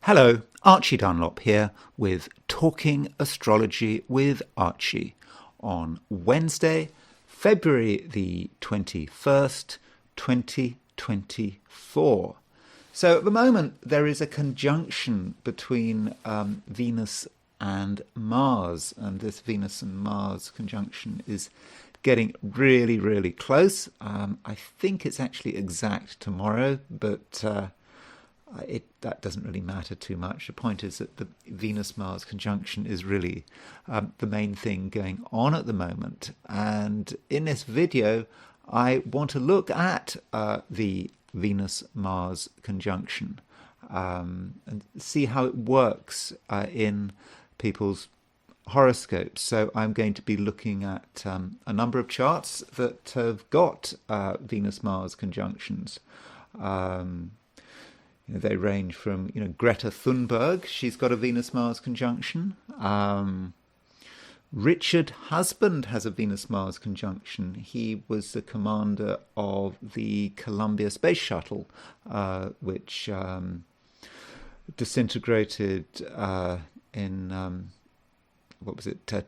Hello, Archie Dunlop here with Talking Astrology with Archie on Wednesday, February the 21st, 2024. So at the moment there is a conjunction between Venus and Mars, and this Venus and Mars conjunction is getting really, really close. I think it's actually exact tomorrow, but that doesn't really matter too much. The point is that the Venus-Mars conjunction is really the main thing going on at the moment. And in this video, I want to look at the Venus-Mars conjunction and see how it works in people's horoscopes. So I'm going to be looking at a number of charts that have got Venus-Mars conjunctions. They range from, Greta Thunberg, she's got a Venus-Mars conjunction. Richard Husband has a Venus-Mars conjunction. He was the commander of the Columbia Space Shuttle, which disintegrated in,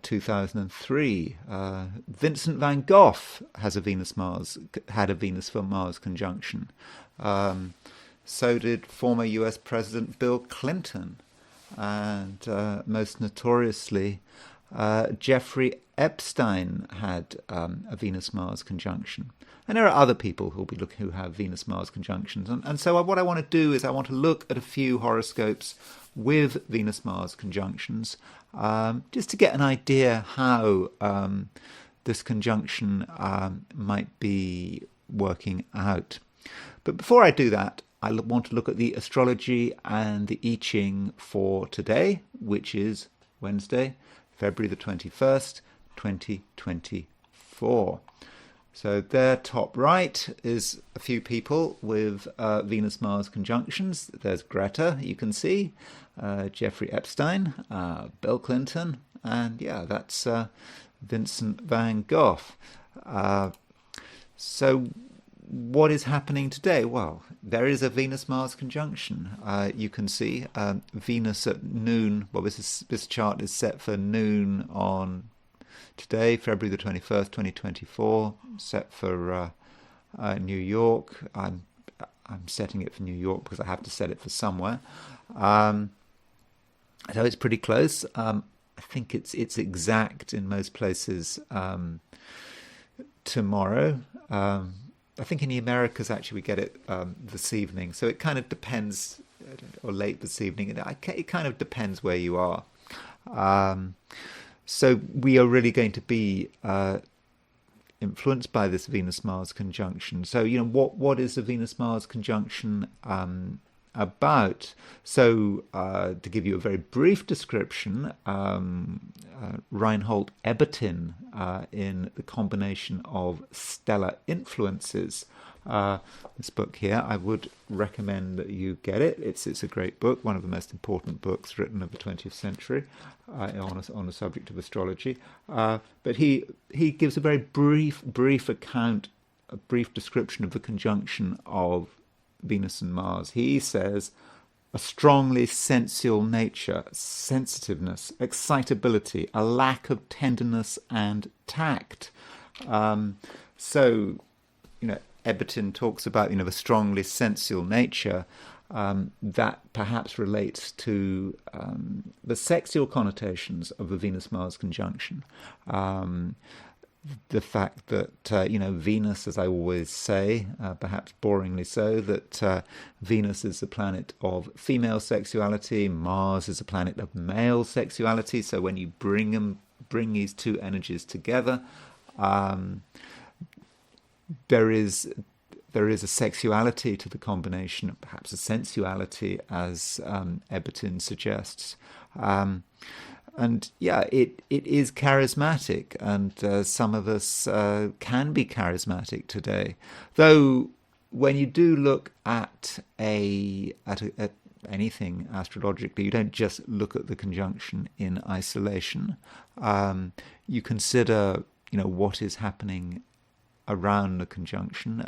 2003. Vincent van Gogh had a Venus-Mars conjunction. So did former US President Bill Clinton, and most notoriously, Jeffrey Epstein had a Venus-Mars conjunction. And there are other people who have Venus-Mars conjunctions. And so what I want to do is I want to look at a few horoscopes with Venus-Mars conjunctions, just to get an idea how this conjunction might be working out. But before I do that, I want to look at the astrology and the I Ching for today, which is Wednesday, February the 21st, 2024. So there, top right, is a few people with Venus-Mars conjunctions. There's Greta, you can see, Jeffrey Epstein, Bill Clinton, and that's Vincent van Gogh. So what is happening today? Well, there is a Venus-Mars conjunction. You can see Venus at noon. Well, this chart is set for noon on today, February the 21st, 2024. Set for New York. I'm setting it for New York because I have to set it for somewhere. So it's pretty close. I think it's exact in most places tomorrow. I think in the Americas, actually, we get it this evening. So it kind of depends, or late this evening. It kind of depends where you are. So we are really going to be influenced by this Venus-Mars conjunction. So, what is the Venus-Mars conjunction about? So to give you a very brief description, Reinhold Ebertin in The Combination of Stellar Influences. This book here, I would recommend that you get it. It's a great book, one of the most important books written of the 20th century on the subject of astrology. But he gives a very brief account, a brief description of the conjunction of Venus and Mars. He says a strongly sensual nature, sensitiveness, excitability, a lack of tenderness and tact. So, Ebertin talks about, the strongly sensual nature that perhaps relates to the sexual connotations of the Venus-Mars conjunction. The fact that, Venus, as I always say, perhaps boringly so, that Venus is the planet of female sexuality, Mars is a planet of male sexuality. So when you bring these two energies together, there is a sexuality to the combination, perhaps a sensuality, as Ebertin suggests. And it is charismatic, and some of us can be charismatic today. Though when you do look at anything astrologically, you don't just look at the conjunction in isolation. You consider, what is happening around the conjunction.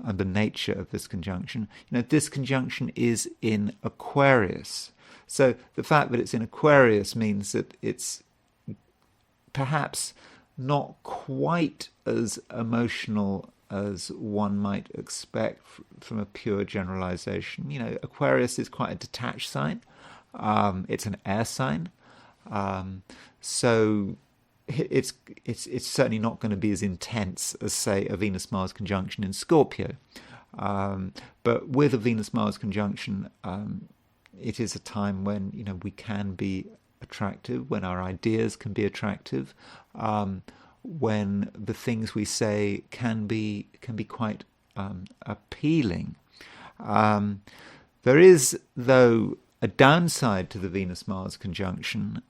and the nature of this conjunction. This conjunction is in Aquarius. So the fact that it's in Aquarius means that it's perhaps not quite as emotional as one might expect from a pure generalization. Aquarius is quite a detached sign. It's an air sign. So it's certainly not going to be as intense as, say, a Venus-Mars conjunction in Scorpio. But with a Venus-Mars conjunction, it is a time when we can be attractive, when our ideas can be attractive, when the things we say can be quite appealing. There is, though, a downside to the Venus-Mars conjunction,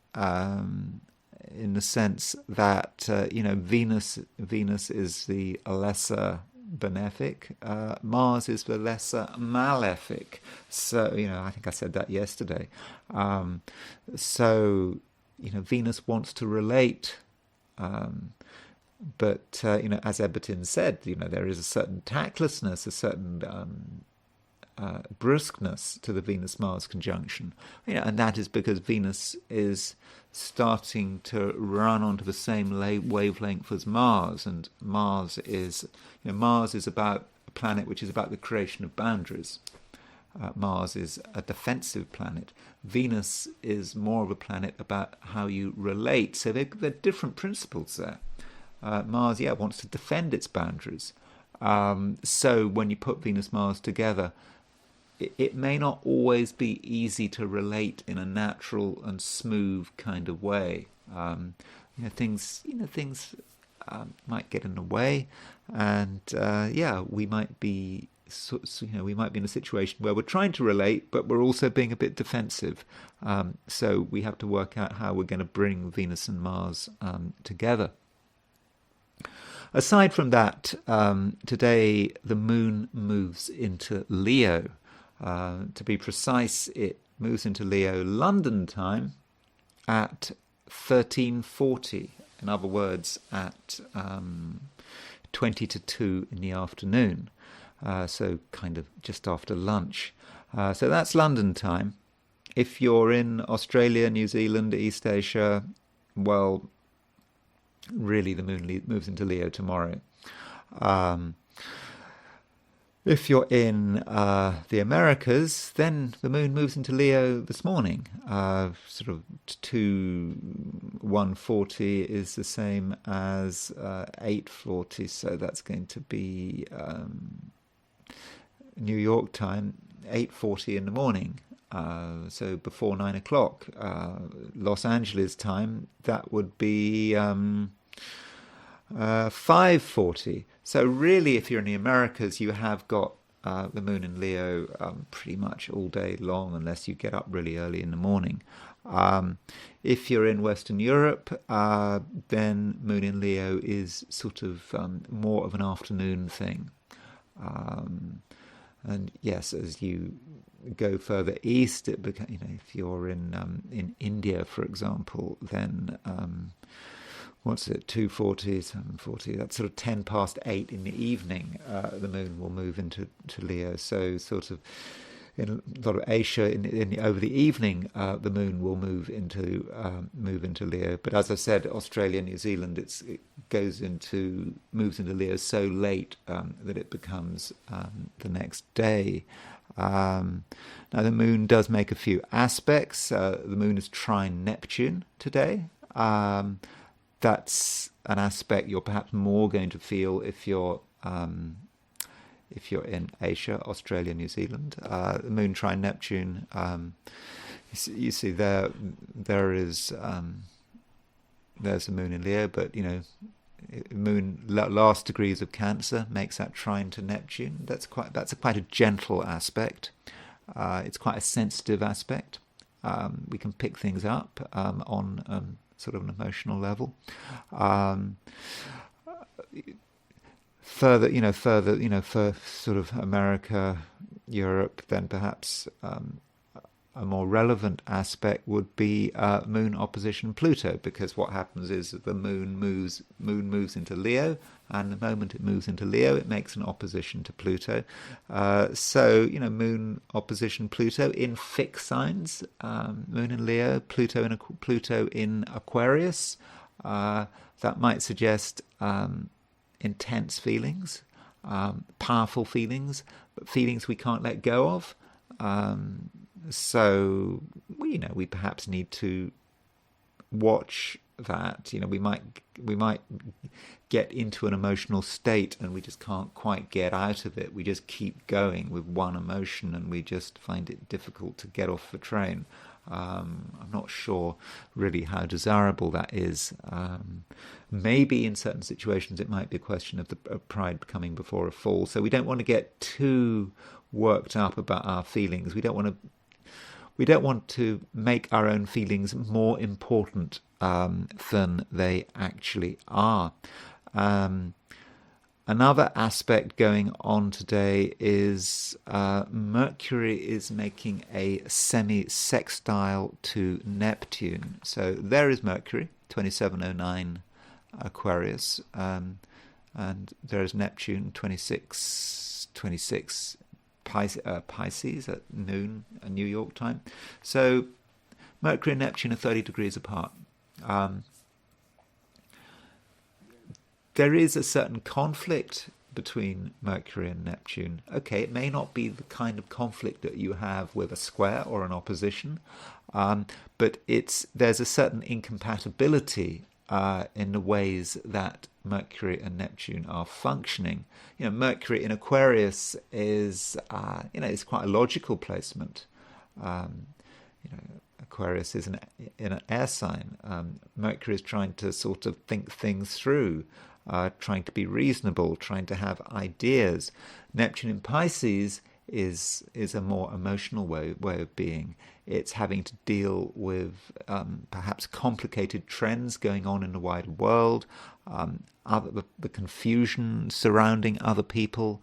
in the sense that Venus is the lesser benefic, Mars is the lesser malefic. So I think I said that yesterday. So Venus wants to relate, but as Ebertin said, there is a certain tactlessness, a certain brusqueness to the Venus-Mars conjunction, and that is because Venus is starting to run onto the same wavelength as Mars, and Mars is about a planet which is about the creation of boundaries. Mars is a defensive planet. Venus is more of a planet about how you relate. So there are different principles there. Mars, wants to defend its boundaries. So when you put Venus-Mars together, it may not always be easy to relate in a natural and smooth kind of way. Things might get in the way, and we might be in a situation where we're trying to relate, but we're also being a bit defensive. So we have to work out how we're going to bring Venus and Mars together. Aside from that, today the moon moves into Leo. To be precise, it moves into Leo London time at 13:40. In other words, at 20 to 2 in the afternoon. So kind of just after lunch. So that's London time. If you're in Australia, New Zealand, East Asia, well, really the moon moves into Leo tomorrow. If you're in the Americas, then the moon moves into Leo this morning. Sort of 1:40 is the same as 8:40, so that's going to be New York time, 8:40 in the morning. So before 9 o'clock. Los Angeles time, that would be 5:40. So really, if you're in the Americas, you have got the moon in Leo pretty much all day long, unless you get up really early in the morning. If you're in Western Europe, then moon in Leo is sort of more of an afternoon thing. And yes, as you go further east, it if you're in India, for example, then what's it, 2:40, 7:40, that's sort of 10 past 8 in the evening, the moon will move into Leo. So sort of in a lot of Asia, over the evening, the moon will move into Leo. But as I said, Australia, New Zealand, it moves into Leo so late that it becomes the next day. Now the moon does make a few aspects. The moon is trine Neptune today. That's an aspect you're perhaps more going to feel if you're in Asia, Australia, New Zealand. The moon trine Neptune, you see there's the moon in Leo, but moon last degrees of Cancer makes that trine to Neptune. That's quite a gentle aspect. It's quite a sensitive aspect. We can pick things up on sort of an emotional level. Further, for sort of America, Europe, then perhaps a more relevant aspect would be Moon opposition Pluto, because what happens is that the Moon moves into Leo, and the moment it moves into Leo, it makes an opposition to Pluto. So, Moon opposition Pluto in fixed signs, Moon in Leo, Pluto in Aquarius. That might suggest intense feelings, powerful feelings, but feelings we can't let go of. So we perhaps need to watch that. We might get into an emotional state and we just can't quite get out of it. We just keep going with one emotion and we just find it difficult to get off the train. I'm not sure really how desirable that is. Maybe in certain situations it might be a question of pride coming before a fall. So we don't want to get too worked up about our feelings. We don't want to make our own feelings more important than they actually are. Another aspect going on today is Mercury is making a semisextile to Neptune. So there is Mercury, 2709 Aquarius, and there is Neptune, 2626 Pisces at noon, New York time. So Mercury and Neptune are 30 degrees apart. There is a certain conflict between Mercury and Neptune. Okay, it may not be the kind of conflict that you have with a square or an opposition, but there's a certain incompatibility in the ways that Mercury and Neptune are functioning. Mercury in Aquarius is, it's quite a logical placement. Aquarius is in an air sign. Mercury is trying to sort of think things through, trying to be reasonable, trying to have ideas. Neptune in Pisces is a more emotional way of being. It's having to deal with perhaps complicated trends going on in the wider world, the confusion surrounding other people,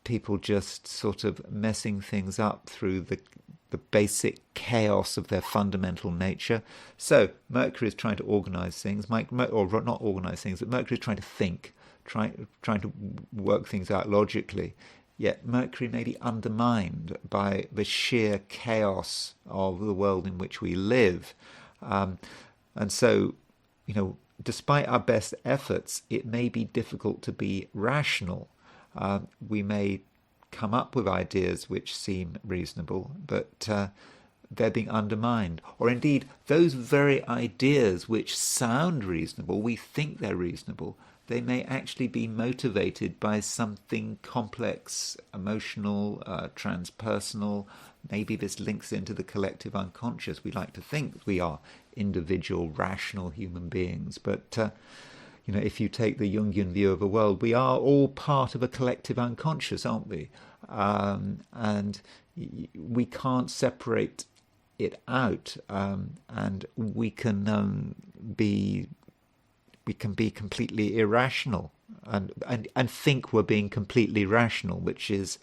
people just sort of messing things up through the basic chaos of their fundamental nature. So Mercury is trying to organize things, or not organize things, but Mercury is trying to think, trying to work things out logically. Yet Mercury may be undermined by the sheer chaos of the world in which we live. And so, despite our best efforts, it may be difficult to be rational. We may come up with ideas which seem reasonable, but they're being undermined. Or indeed, those very ideas which sound reasonable, we think they're reasonable, they may actually be motivated by something complex, emotional, transpersonal. Maybe this links into the collective unconscious. We like to think we are individual, rational human beings, but if you take the Jungian view of the world, we are all part of a collective unconscious, aren't we? And we can't separate it out, and we can be completely irrational and think we're being completely rational, which is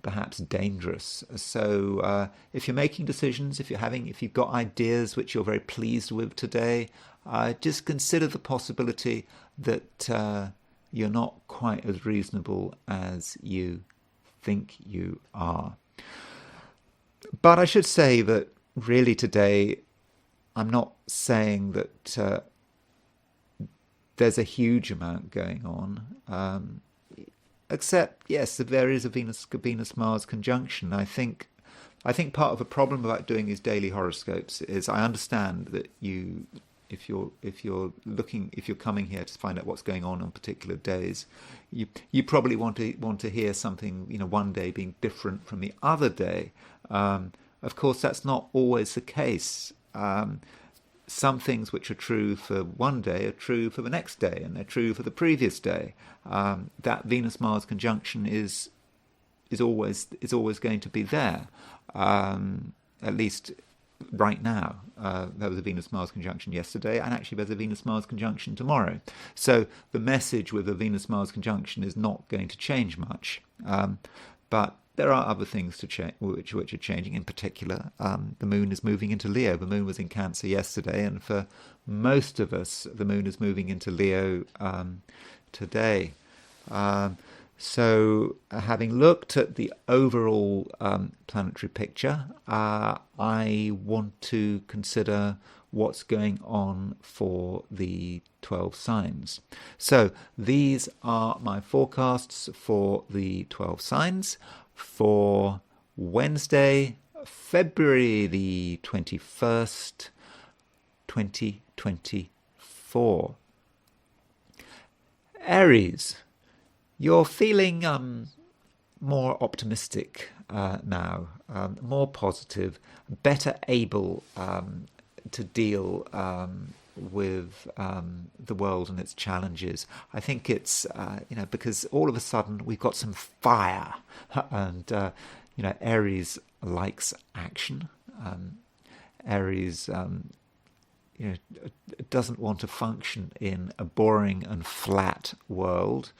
perhaps dangerous. So if you're making decisions, if you've got ideas which you're very pleased with today, just consider the possibility that you're not quite as reasonable as you think you are. But I should say that really today, I'm not saying that there's a huge amount going on, except, yes, there is a Venus-Mars conjunction. I think part of the problem about doing these daily horoscopes is I understand that if you're coming here to find out what's going on particular days, you probably want to hear something, one day being different from the other day. Of course, that's not always the case. Some things which are true for one day are true for the next day, and they're true for the previous day. That Venus-Mars conjunction is always going to be there, at least right now. There was a Venus-Mars conjunction yesterday, and actually there's a Venus-Mars conjunction tomorrow. So the message with a Venus-Mars conjunction is not going to change much. But there are other things to change, which are changing. In particular, the moon is moving into Leo. The moon was in Cancer yesterday, and for most of us, the moon is moving into Leo today. So, having looked at the overall planetary picture, I want to consider what's going on for the 12 signs. So, these are my forecasts for the 12 signs for Wednesday, February the 21st, 2024. Aries. You're feeling more optimistic now, more positive, better able to deal with the world and its challenges. I think it's, because all of a sudden we've got some fire, and, Aries likes action. Aries, doesn't want to function in a boring and flat world.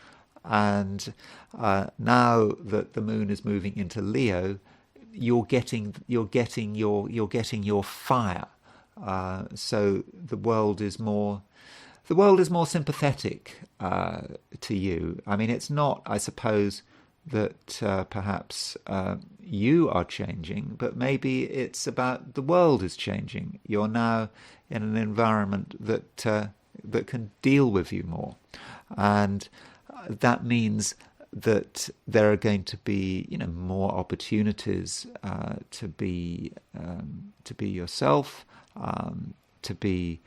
And now that the moon is moving into Leo, you're getting your fire. So the world is more sympathetic to you. I mean, it's not, I suppose, that perhaps you are changing, but maybe it's about the world is changing. You're now in an environment that can deal with you more, and that means that there are going to be, more opportunities to be yourself, to be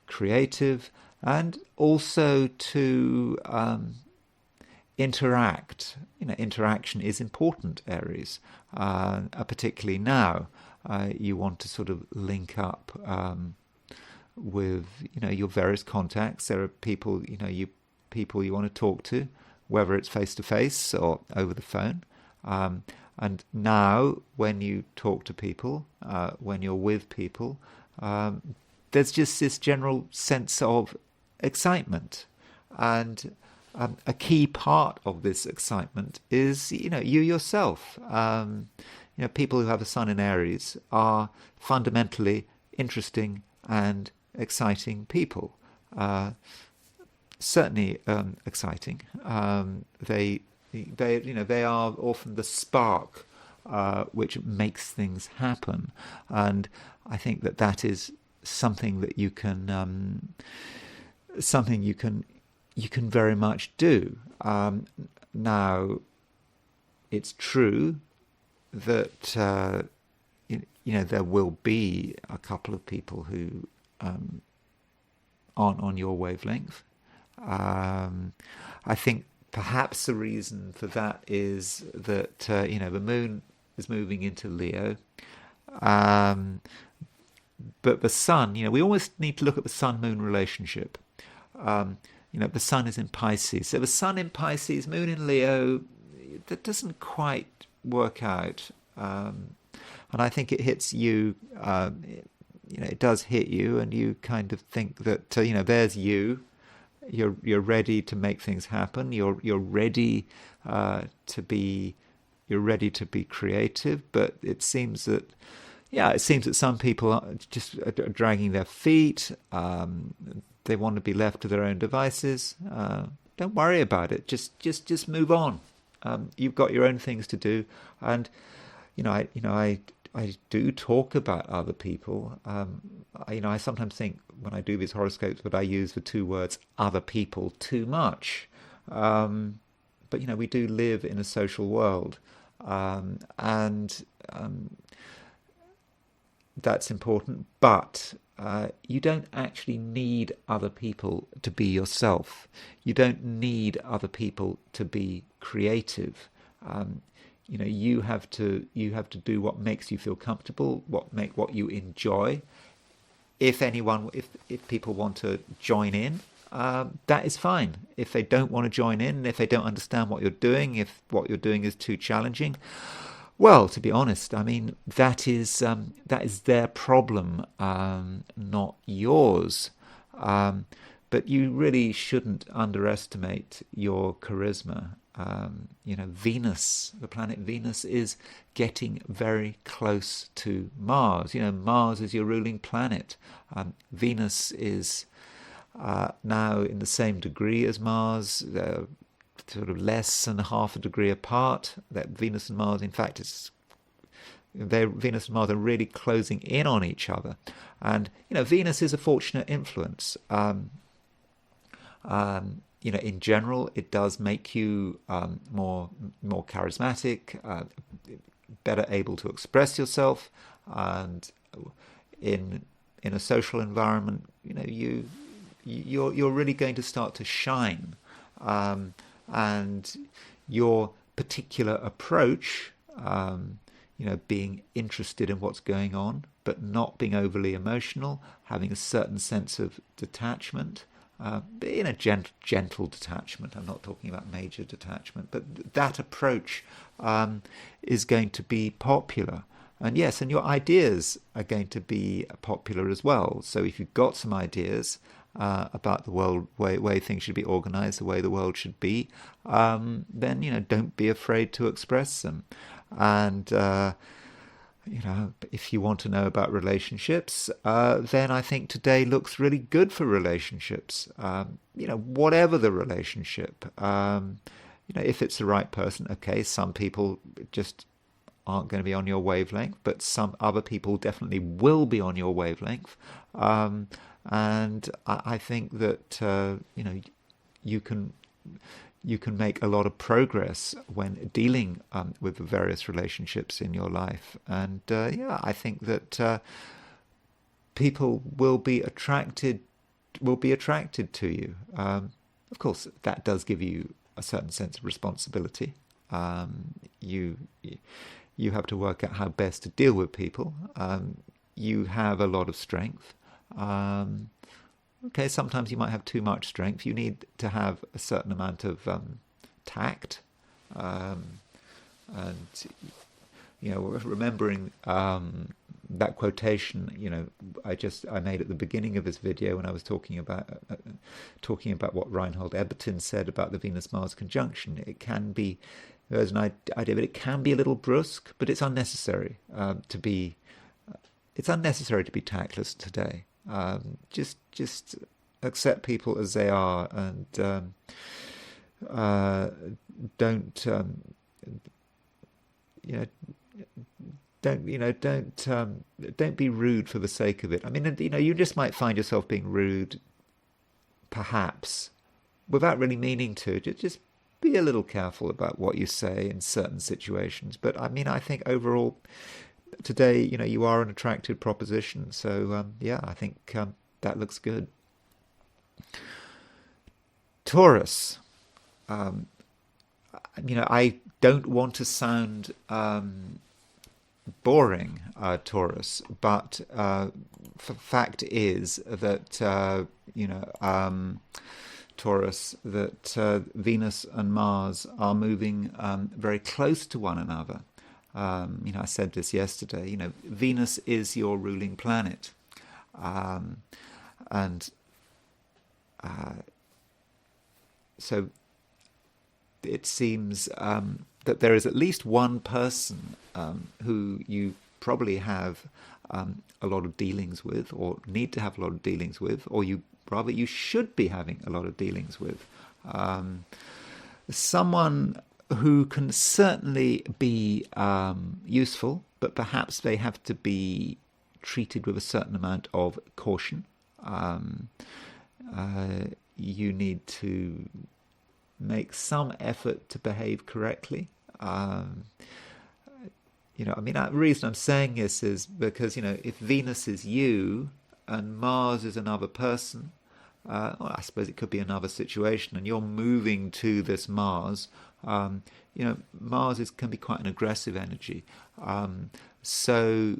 creative, and also to interact. Interaction is important, Aries, particularly now. You want to sort of link up with, your various contacts. There are people, people you want to talk to, whether it's face-to-face or over the phone. And now, when you talk to people, when you're with people, there's just this general sense of excitement. And a key part of this excitement is, you yourself. People who have a sun in Aries are fundamentally interesting and exciting people. Certainly exciting. They are often the spark which makes things happen, and I think that is something that you can very much do. Now, it's true that there will be a couple of people who aren't on your wavelength. I think perhaps the reason for that is that the moon is moving into Leo, but the sun. We always need to look at the sun-moon relationship. The sun is in Pisces, so the sun in Pisces, moon in Leo, that doesn't quite work out, and I think it hits you. It does hit you, and you kind of think that there's you. You're ready to make things happen. You're ready to be creative. But it seems that some people are just dragging their feet. They want to be left to their own devices. Don't worry about it. Just move on. You've got your own things to do, and I do talk about other people. I sometimes think when I do these horoscopes that I use the two words "other people" too much. But we do live in a social world, and that's important. But you don't actually need other people to be yourself. You don't need other people to be creative. You have to do what makes you feel comfortable, what you enjoy. If people want to join in, that is fine. If they don't want to join in, if they don't understand what you're doing, if what you're doing is too challenging, well, to be honest, I mean that is their problem, not yours. But you really shouldn't underestimate your charisma. Venus, the planet Venus, is getting very close to Mars. Mars is your ruling planet. Venus is now in the same degree as Mars. They're sort of less than half a degree apart. That Venus and Mars, in fact, Venus and Mars are really closing in on each other. And Venus is a fortunate influence. In general, it does make you more charismatic, better able to express yourself, and in a social environment, you're really going to start to shine, and your particular approach, being interested in what's going on, but not being overly emotional, having a certain sense of detachment. In a gentle detachment. I'm not talking about major detachment, but that approach is going to be popular. And yes, and your ideas are going to be popular as well. So if you've got some ideas about the world, way things should be organized, the way the world should be, then don't be afraid to express them. And if you want to know about relationships, then I think today looks really good for relationships. Whatever the relationship, if it's the right person, okay, some people just aren't going to be on your wavelength, but some other people definitely will be on your wavelength. And I think that, you can make a lot of progress when dealing with the various relationships in your life. And I think that people will be attracted to you. Of course, that does give you a certain sense of responsibility. You have to work out how best to deal with people. You have a lot of strength. Okay, sometimes you might have too much strength. You need to have a certain amount of tact, and remembering that quotation. I made at the beginning of this video when I was talking about what Reinhold Ebertin said about the Venus-Mars conjunction. It can be, there's an idea, but it can be a little brusque, but it's unnecessary to be. It's unnecessary to be tactless today. Just accept people as they are, and don't be rude for the sake of it. I mean, you just might find yourself being rude, perhaps, without really meaning to. Just be a little careful about what you say in certain situations. But I mean, I think overall, today, you are an attractive proposition. So, I think that looks good. Taurus. I don't want to sound boring, Taurus, but fact is that, Taurus, that Venus and Mars are moving very close to one another. I said this yesterday. Venus is your ruling planet, and so it seems that there is at least one person who you probably have a lot of dealings with, or need to have a lot of dealings with, or you should be having a lot of dealings with. Someone who can certainly be useful, but perhaps they have to be treated with a certain amount of caution. You need to make some effort to behave correctly. The reason I'm saying this is because, if Venus is you and Mars is another person, I suppose it could be another situation, and you're moving to this Mars. Mars can be quite an aggressive energy, so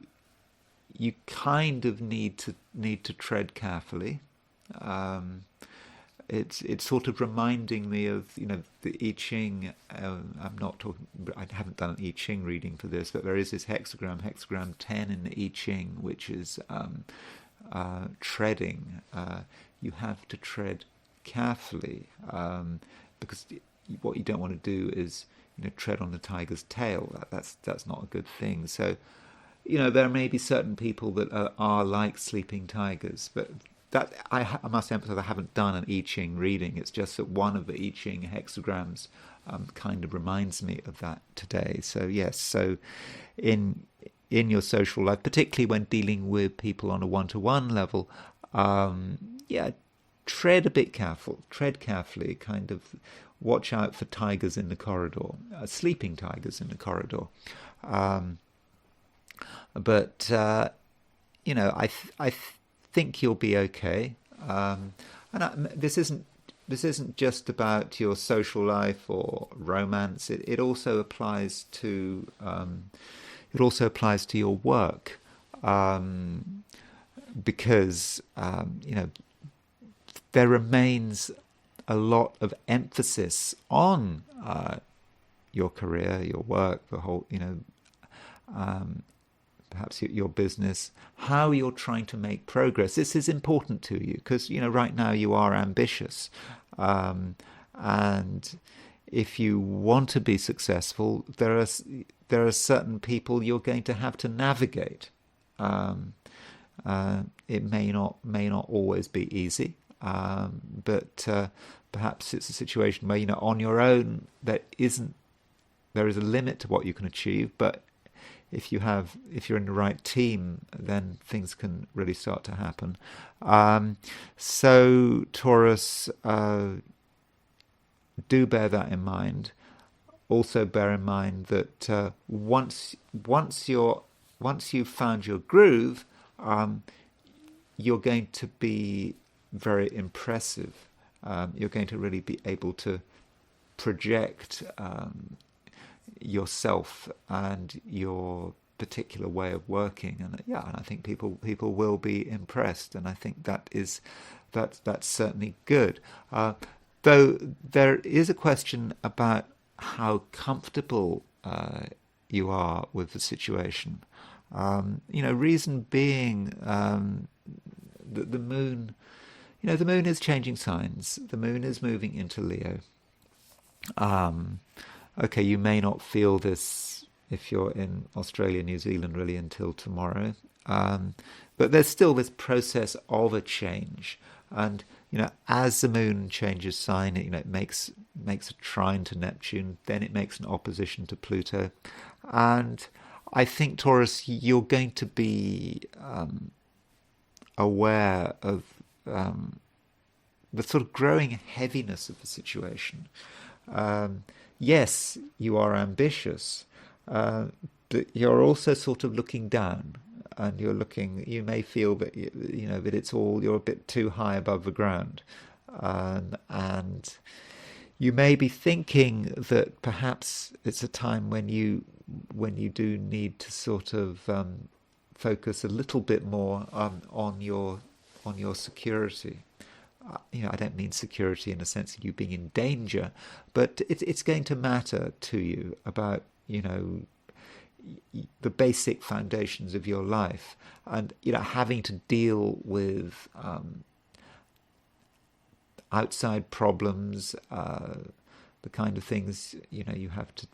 you kind of need to tread carefully. It's sort of reminding me of the I Ching. I'm not talking. I haven't done an I Ching reading for this, but there is this hexagram 10 in the I Ching, which is treading. You have to tread carefully because what you don't want to do is, tread on the tiger's tail. That's not a good thing. So, there may be certain people that are like sleeping tigers, but that I must emphasize, I haven't done an I Ching reading. It's just that one of the I Ching hexagrams kind of reminds me of that today. So yes, so in your social life, particularly when dealing with people on a one-to-one level, tread carefully, kind of watch out for tigers in the corridor, sleeping tigers in the corridor. But I think you'll be okay. This isn't just about your social life or romance. It also applies to your work, because there remains a lot of emphasis on your career, your work, the whole, perhaps your business, how you're trying to make progress. This is important to you because, right now you are ambitious. And if you want to be successful, there are certain people you're going to have to navigate. It may not always be easy, but perhaps it's a situation where, on your own, there is a limit to what you can achieve, but if you're in the right team, then things can really start to happen. So Taurus, do bear that in mind. Also bear in mind that once you've found your groove, you're going to be very impressive. You're going to really be able to project yourself and your particular way of working, and I think people will be impressed, and I think that's certainly good. Though there is a question about how comfortable you are with the situation. Reason being, the moon, the moon is changing signs. The moon is moving into Leo. Okay, you may not feel this if you're in Australia, New Zealand, really until tomorrow. But there's still this process of a change. And, as the moon changes sign, it makes a trine to Neptune, then it makes an opposition to Pluto. And I think, Taurus, you're going to be aware of the sort of growing heaviness of the situation. Yes, you are ambitious, but you're also sort of looking down, and you may feel that, that it's you're a bit too high above the ground. And you may be thinking that perhaps it's a time when you do need to sort of focus a little bit more on your security. I don't mean security in the sense of you being in danger, but it's going to matter to you about, the basic foundations of your life, and, having to deal with outside problems, the kind of things, you have to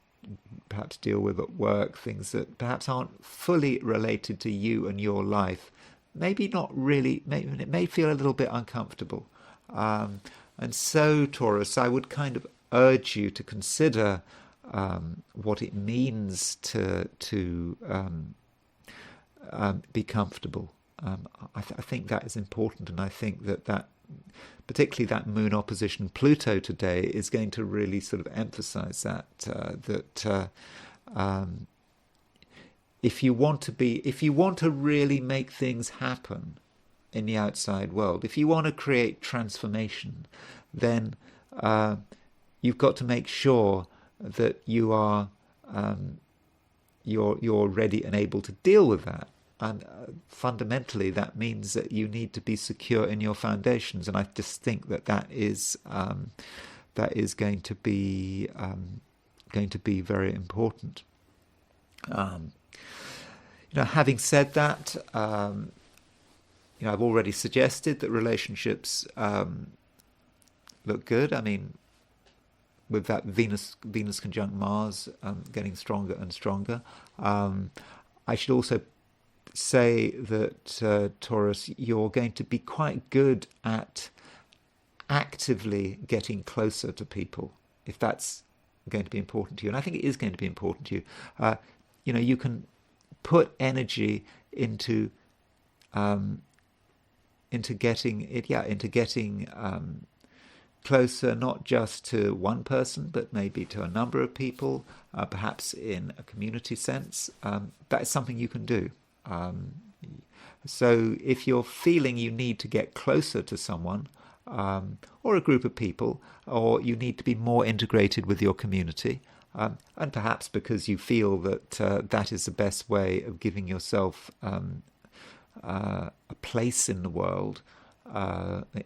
perhaps deal with at work, things that perhaps aren't fully related to you and your life. Maybe not really, it may feel a little bit uncomfortable. And so, Taurus, I would kind of urge you to consider what it means to be comfortable. I think that is important, and I think that particularly that moon opposition Pluto today is going to really sort of emphasize that if you want to really make things happen in the outside world, if you want to create transformation, then you've got to make sure that you are you're ready and able to deal with that. And fundamentally, that means that you need to be secure in your foundations. And I just think that is going to be very important. Having said that, I've already suggested that relationships look good. I mean, with that Venus conjunct Mars getting stronger and stronger. I should also say that Taurus, you're going to be quite good at actively getting closer to people, if that's going to be important to you. And I think it is going to be important to you. You can put energy into getting closer, not just to one person, but maybe to a number of people, perhaps in a community sense. That is something you can do. So if you're feeling you need to get closer to someone, or a group of people, or you need to be more integrated with your community, and perhaps because you feel that that is the best way of giving yourself a place in the world,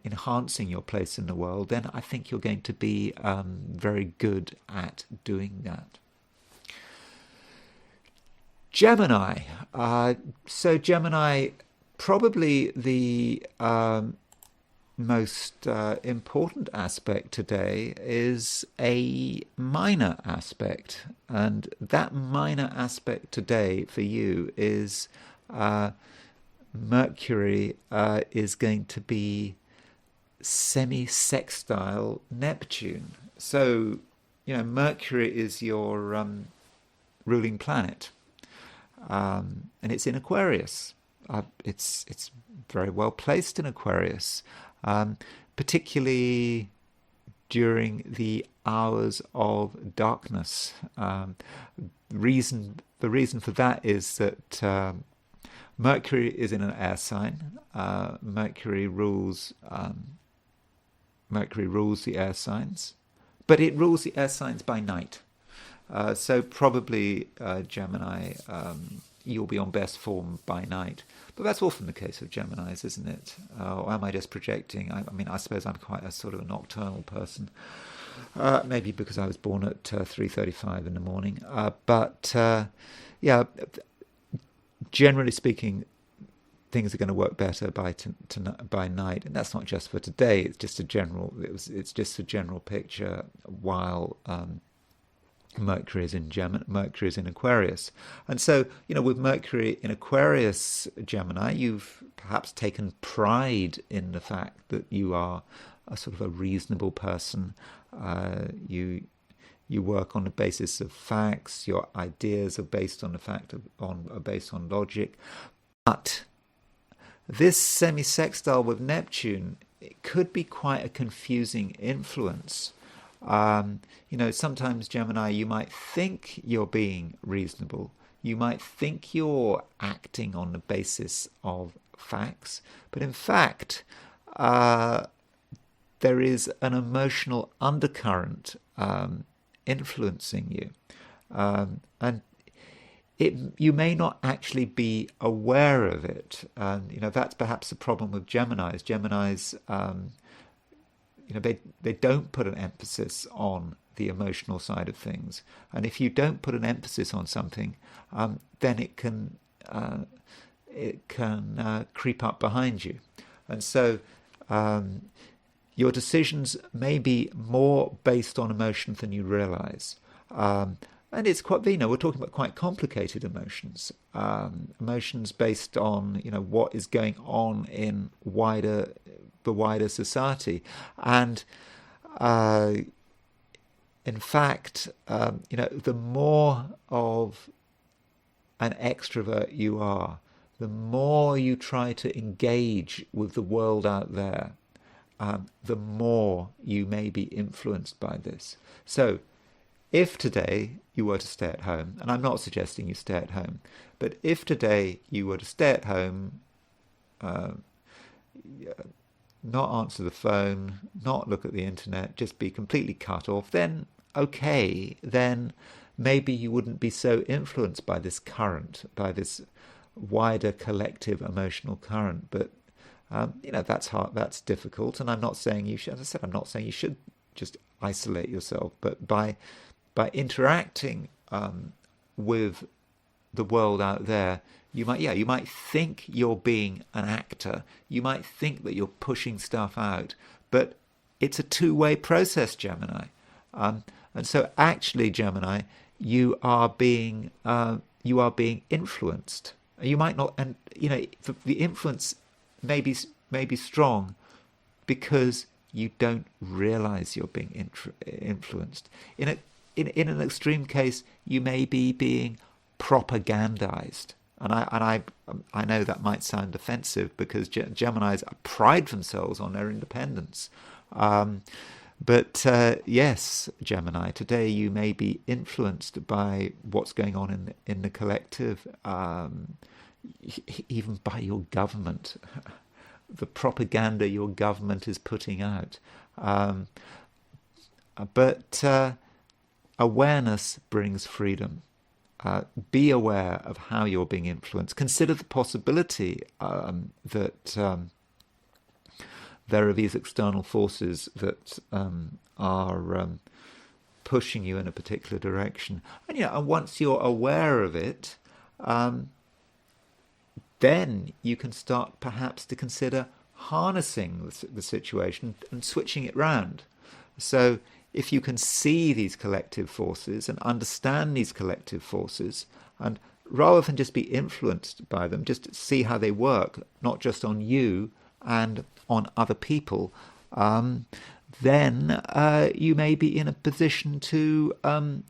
enhancing your place in the world, then I think you're going to be very good at doing that. Gemini. So Gemini, probably the most important aspect today is a minor aspect. And that minor aspect today for you is Mercury is going to be semisextile Neptune. So, Mercury is your ruling planet. And it's in Aquarius. It's very well placed in Aquarius, particularly during the hours of darkness. The reason for that is that Mercury is in an air sign. Mercury rules the air signs, but it rules the air signs by night. So probably Gemini, you'll be on best form by night. But that's often the case with Geminis, isn't it? Or am I just projecting? I suppose I'm quite a sort of a nocturnal person. Maybe because I was born at 3:35 in the morning. But generally speaking, things are going to work better by night, and that's not just for today. It's just a general picture. While Mercury is in Aquarius, and so with Mercury in Aquarius, Gemini, you've perhaps taken pride in the fact that you are a sort of a reasonable person. You work on the basis of facts. Your ideas are based on based on logic. But this semisextile with Neptune, it could be quite a confusing influence. Sometimes Gemini, you might think you're being reasonable. You might think you're acting on the basis of facts, but in fact, there is an emotional undercurrent influencing you, and you may not actually be aware of it. And that's perhaps the problem with Geminis. They don't put an emphasis on the emotional side of things, and if you don't put an emphasis on something, then it can creep up behind you, and so your decisions may be more based on emotions than you realize. And it's quite, we're talking about quite complicated emotions, emotions based on, what is going on in the wider society. And in fact, the more of an extrovert you are, the more you try to engage with the world out there, the more you may be influenced by this. So if today you were to stay at home, and I'm not suggesting you stay at home, but if today you were to stay at home, not answer the phone, not look at the internet, just be completely cut off, then okay, then maybe you wouldn't be so influenced by this current, by this wider collective emotional current. But that's hard, that's difficult, and I'm not saying you should, as I said, I'm not saying you should just isolate yourself, but by interacting with the world out there, you might think you're being an actor, you might think that you're pushing stuff out, but it's a two-way process, Gemini. And so actually, Gemini, you are being influenced. You might not, and the influence may be strong because you don't realize you're being influenced. In an extreme case, you may be being propagandized. And I know that might sound offensive because Geminis pride themselves on their independence. But yes, Gemini, today you may be influenced by what's going on in the collective, even by your government, the propaganda your government is putting out. But awareness brings freedom. Be aware of how you're being influenced. Consider the possibility that there are these external forces that are pushing you in a particular direction. And once you're aware of it, then you can start perhaps to consider harnessing the situation and switching it round. So if you can see these collective forces and understand these collective forces, and rather than just be influenced by them, just see how they work, not just on you and on other people, then you may be in a position to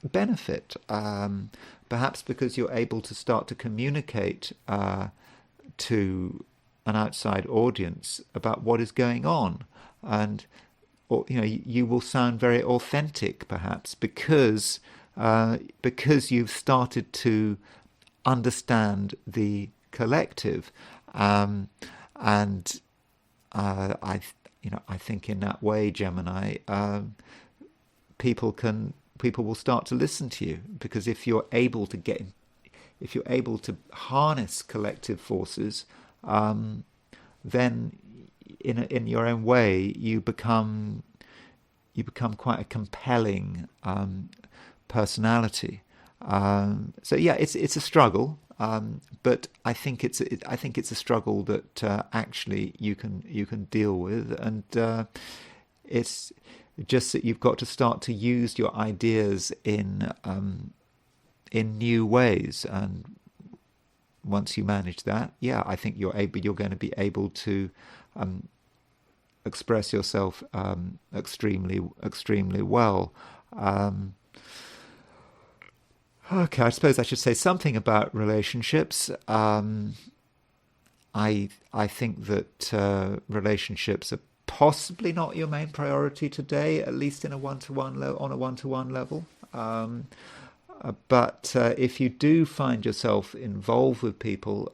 benefit, perhaps because you're able to start to communicate to an outside audience about what is going on, and you will sound very authentic, perhaps because you've started to understand the collective, and I think in that way, Gemini, people will start to listen to you, because if you're able to harness collective forces, then in your own way you become quite a compelling personality. So yeah, it's a struggle, but I think it's a struggle that actually you can deal with, and it's just that you've got to start to use your ideas in new ways, and once you manage that, yeah, I think you're going to be able to express yourself extremely well. Okay, I suppose I should say something about relationships. I think that relationships are possibly not your main priority today, at least in a one-to-one on a one-to-one level. But if you do find yourself involved with people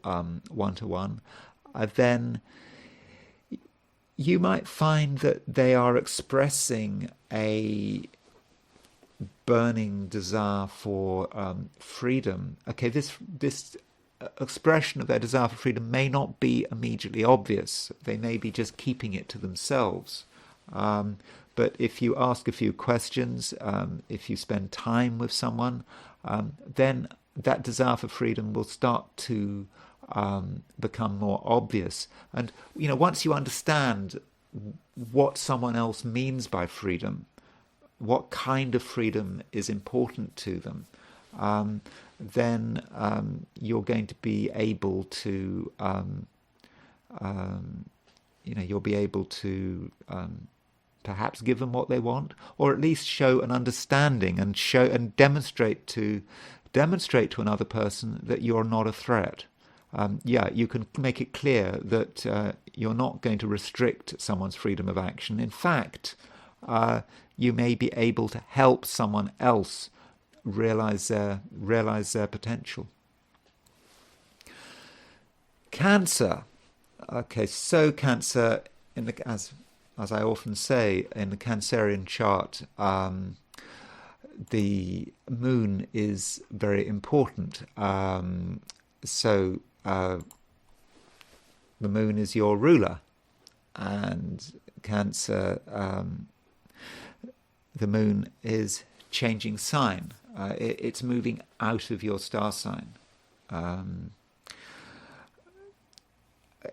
one-to-one, then you might find that they are expressing a burning desire for freedom. Okay, this expression of their desire for freedom may not be immediately obvious. They may be just keeping it to themselves. But if you ask a few questions, if you spend time with someone, then that desire for freedom will start to become more obvious. And once you understand what someone else means by freedom, what kind of freedom is important to them, then you're going to be able to you'll be able to perhaps give them what they want, or at least show an understanding and demonstrate to another person that you're not a threat. You can make it clear that you're not going to restrict someone's freedom of action. In fact, you may be able to help someone else realize their potential. Cancer. Okay, so Cancer, as I often say, in the Cancerian chart, the moon is very important. So the moon is your ruler, and Cancer, the moon is changing sign. It's moving out of your star sign.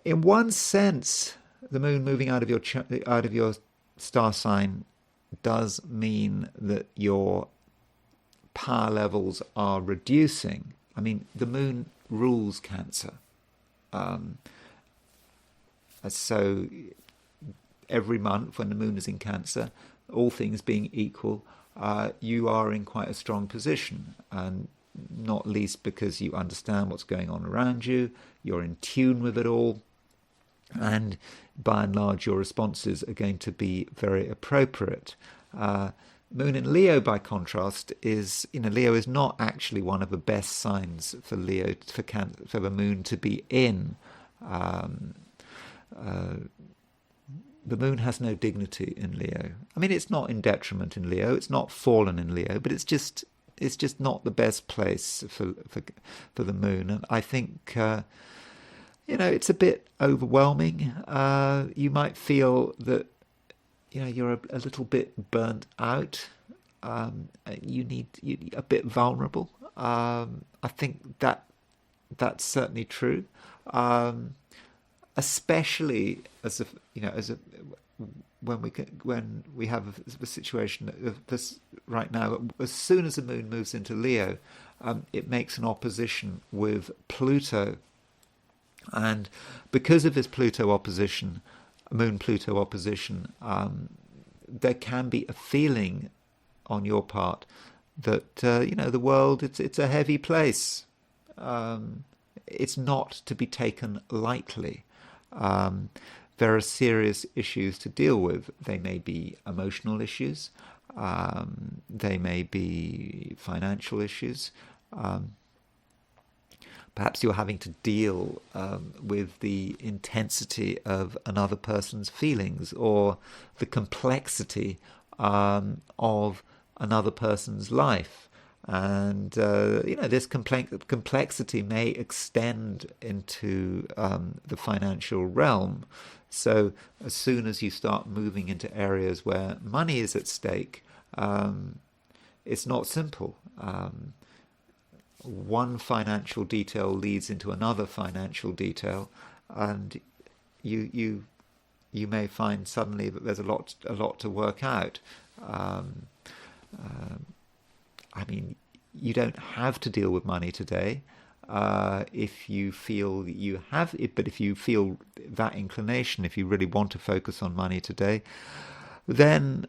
In one sense, the moon moving out of your star sign does mean that your power levels are reducing. I mean, the moon rules Cancer. So every month when the moon is in Cancer, all things being equal, you are in quite a strong position, and not least because you understand what's going on around you, you're in tune with it all, and by and large your responses are going to be very appropriate. Moon in Leo, by contrast, is, Leo is not actually one of the best signs for Leo, for the moon to be in. The moon has no dignity in Leo. I mean, it's not in detriment in Leo, it's not fallen in Leo, but it's just not the best place for the moon. And I think it's a bit overwhelming. You might feel that you're a little bit burnt out. You're a bit vulnerable. I think that's certainly true. Especially when we have a situation of this right now. As soon as the moon moves into Leo, it makes an opposition with Pluto, and because of this Pluto opposition, Moon-Pluto opposition, there can be a feeling on your part that the world, it's a heavy place. It's not to be taken lightly. There are serious issues to deal with. They may be emotional issues. They may be financial issues. Perhaps you're having to deal with the intensity of another person's feelings, or the complexity of another person's life. And this complexity may extend into the financial realm. So as soon as you start moving into areas where money is at stake, it's not simple. One financial detail leads into another financial detail, and you may find suddenly that there's a lot to work out. I mean, you don't have to deal with money today if you feel you have it, but if you feel that inclination, if you really want to focus on money today, then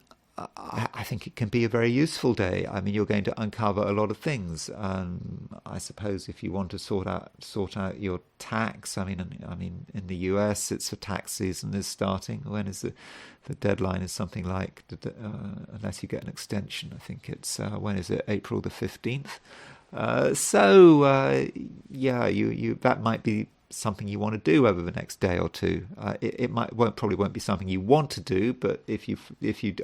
I think it can be a very useful day. I mean, you're going to uncover a lot of things. I suppose if you want to sort out your tax, I mean, in the US, it's the tax season is starting. When is the deadline? Is something like, unless you get an extension, I think it's when is it? April the 15th. You that might be something you want to do over the next day or two. It probably won't be something you want to do, but if you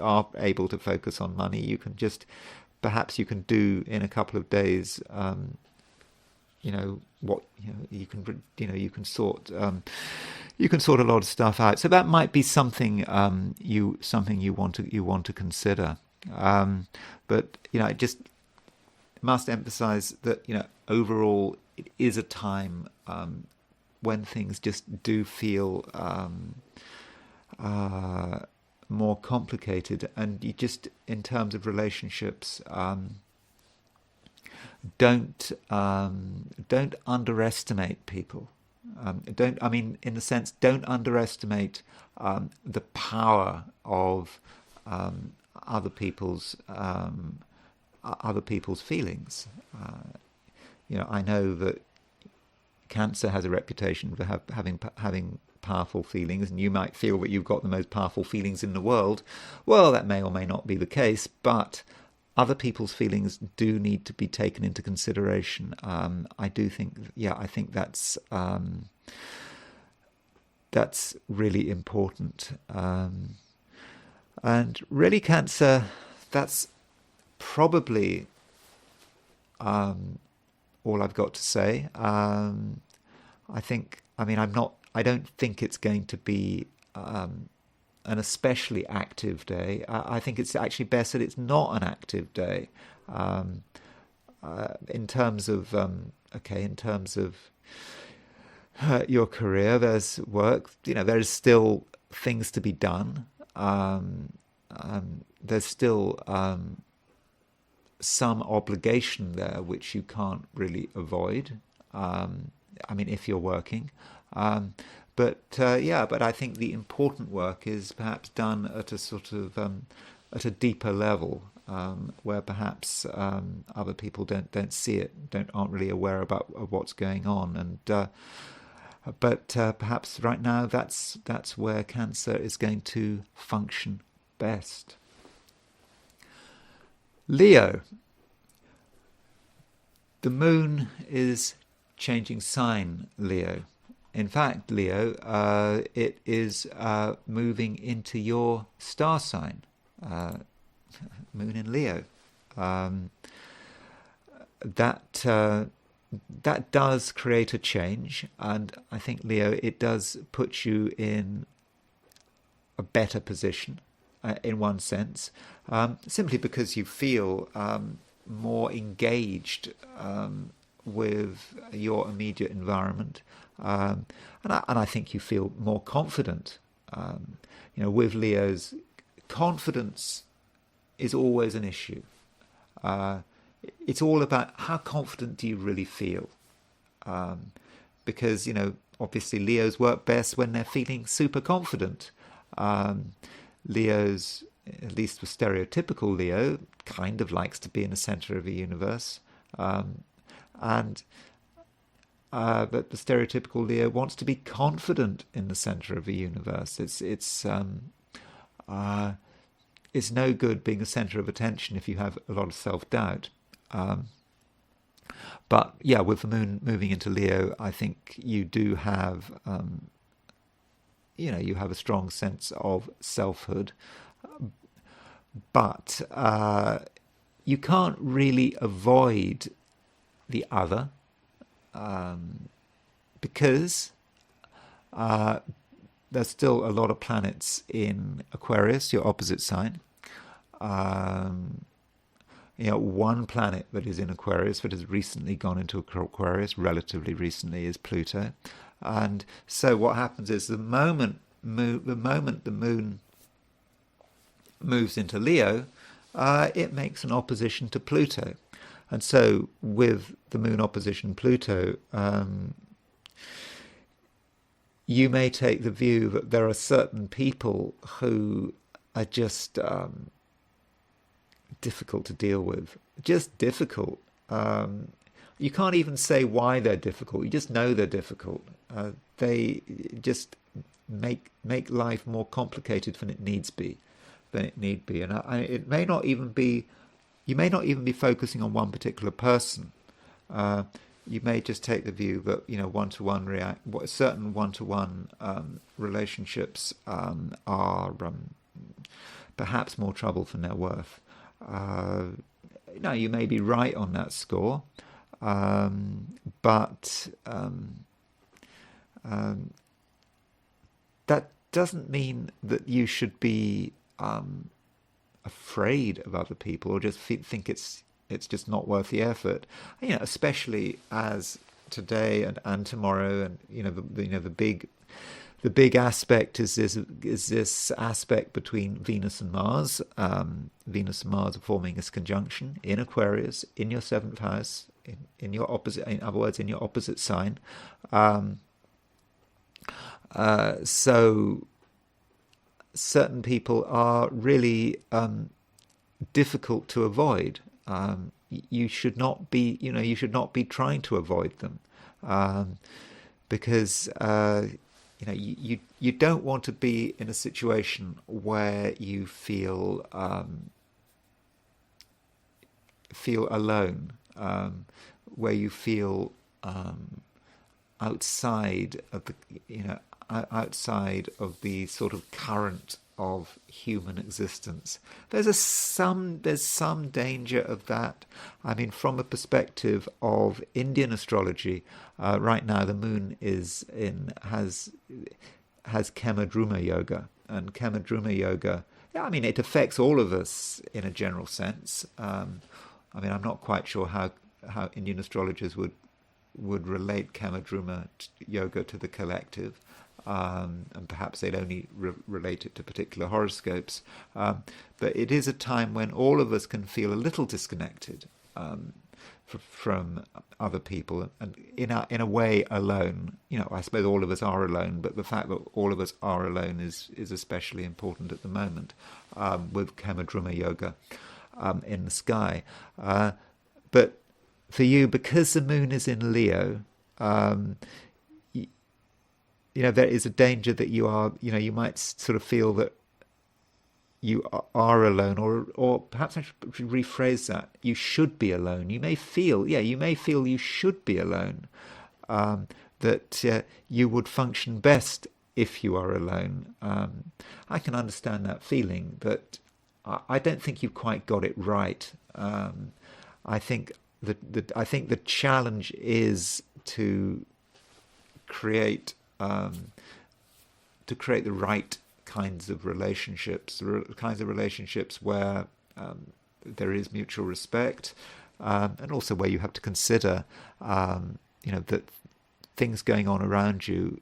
are able to focus on money, you can perhaps you can do in a couple of days. You can sort a lot of stuff out. So that might be something you want to consider. But I just must emphasize that overall it is a time when things just do feel more complicated, and you just, in terms of relationships, don't underestimate people. Don't underestimate the power of other people's feelings. I know that Cancer has a reputation for having powerful feelings, and you might feel that you've got the most powerful feelings in the world. Well, that may or may not be the case, but other people's feelings do need to be taken into consideration. I think that's really important. And really, Cancer, that's probably all I've got to say. I don't think it's going to be an especially active day. I think it's actually best that it's not an active day. In terms of your career, there's work. There's still things to be done. there's still some obligation there which you can't really avoid. I mean, if you're working. But I think the important work is perhaps done at a sort of at a deeper level, where perhaps other people don't see it, aren't really aware of what's going on, and but perhaps right now that's where Cancer is going to function best. Leo. The moon is changing sign, Leo. In fact, Leo, it is moving into your star sign, moon in Leo. That does create a change, and I think, Leo, it does put you in a better position in one sense, simply because you feel more engaged with your immediate environment, and I think you feel more confident. With Leos, confidence is always an issue. It's all about how confident do you really feel, because obviously Leos work best when they're feeling super confident. Leos, at least the stereotypical Leo, kind of likes to be in the center of the universe, but the stereotypical Leo wants to be confident in the center of the universe. It's no good being a center of attention if you have a lot of self-doubt. But yeah, with the moon moving into Leo, I think you do have, you have a strong sense of selfhood, but you can't really avoid the other, because there's still a lot of planets in Aquarius, your opposite sign. One planet that is in Aquarius that has recently gone into Aquarius, relatively recently, is Pluto. And so what happens is the moment the moon moves into Leo, it makes an opposition to Pluto. And so with the moon opposition Pluto, you may take the view that there are certain people who are just difficult to deal with, just difficult. You can't even say why they're difficult. You just know they're difficult. They just make life more complicated than it need be, and it may not even be. You may not even be focusing on one particular person. You may just take the view that certain one-to-one relationships are perhaps more trouble than they're worth. You may be right on that score, but that doesn't mean that you should be afraid of other people or just think it's just not worth the effort. Especially as today and tomorrow, and the big aspect is this aspect between Venus and Mars. Venus and Mars are forming this conjunction in Aquarius, in your seventh house, in your opposite. In other words, in your opposite sign. So certain people are really difficult to avoid. You should not be. You should not be trying to avoid them, because. You don't want to be in a situation where you feel alone, where you feel outside of the sort of current of human existence. There's some danger of that. I mean, from a perspective of Indian astrology, right now the moon has Kamadruma yoga, and Kamadruma yoga, it affects all of us in a general sense. I'm not quite sure how Indian astrologers would relate Kamadruma yoga to the collective, and perhaps they'd only relate it to particular horoscopes. But it is a time when all of us can feel a little disconnected from other people, and in a way alone. I suppose all of us are alone, but the fact that all of us are alone is especially important at the moment, with Kamadruma yoga in the sky. But for you, because the moon is in Leo, there is a danger that you might sort of feel that you are alone, or perhaps I should rephrase that. You should be alone. You may feel you should be alone. That you would function best if you are alone. I can understand that feeling, but I don't think you've quite got it right. I think the challenge is to create the right kinds of relationships, where there is mutual respect, and also where you have to consider, that things going on around you,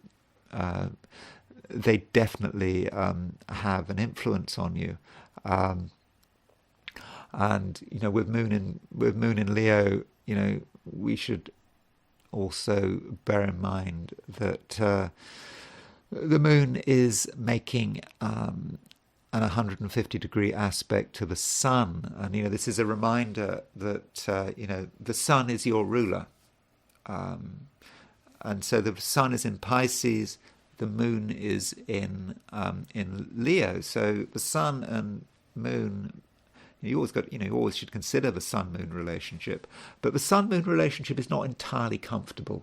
they definitely have an influence on you. And with moon in Leo, we should also bear in mind that the moon is making an 150-degree aspect to the sun, and this is a reminder that the sun is your ruler, and so the sun is in Pisces, the moon is in Leo. So the sun and moon, you always should consider the sun-moon relationship, but the sun-moon relationship is not entirely comfortable.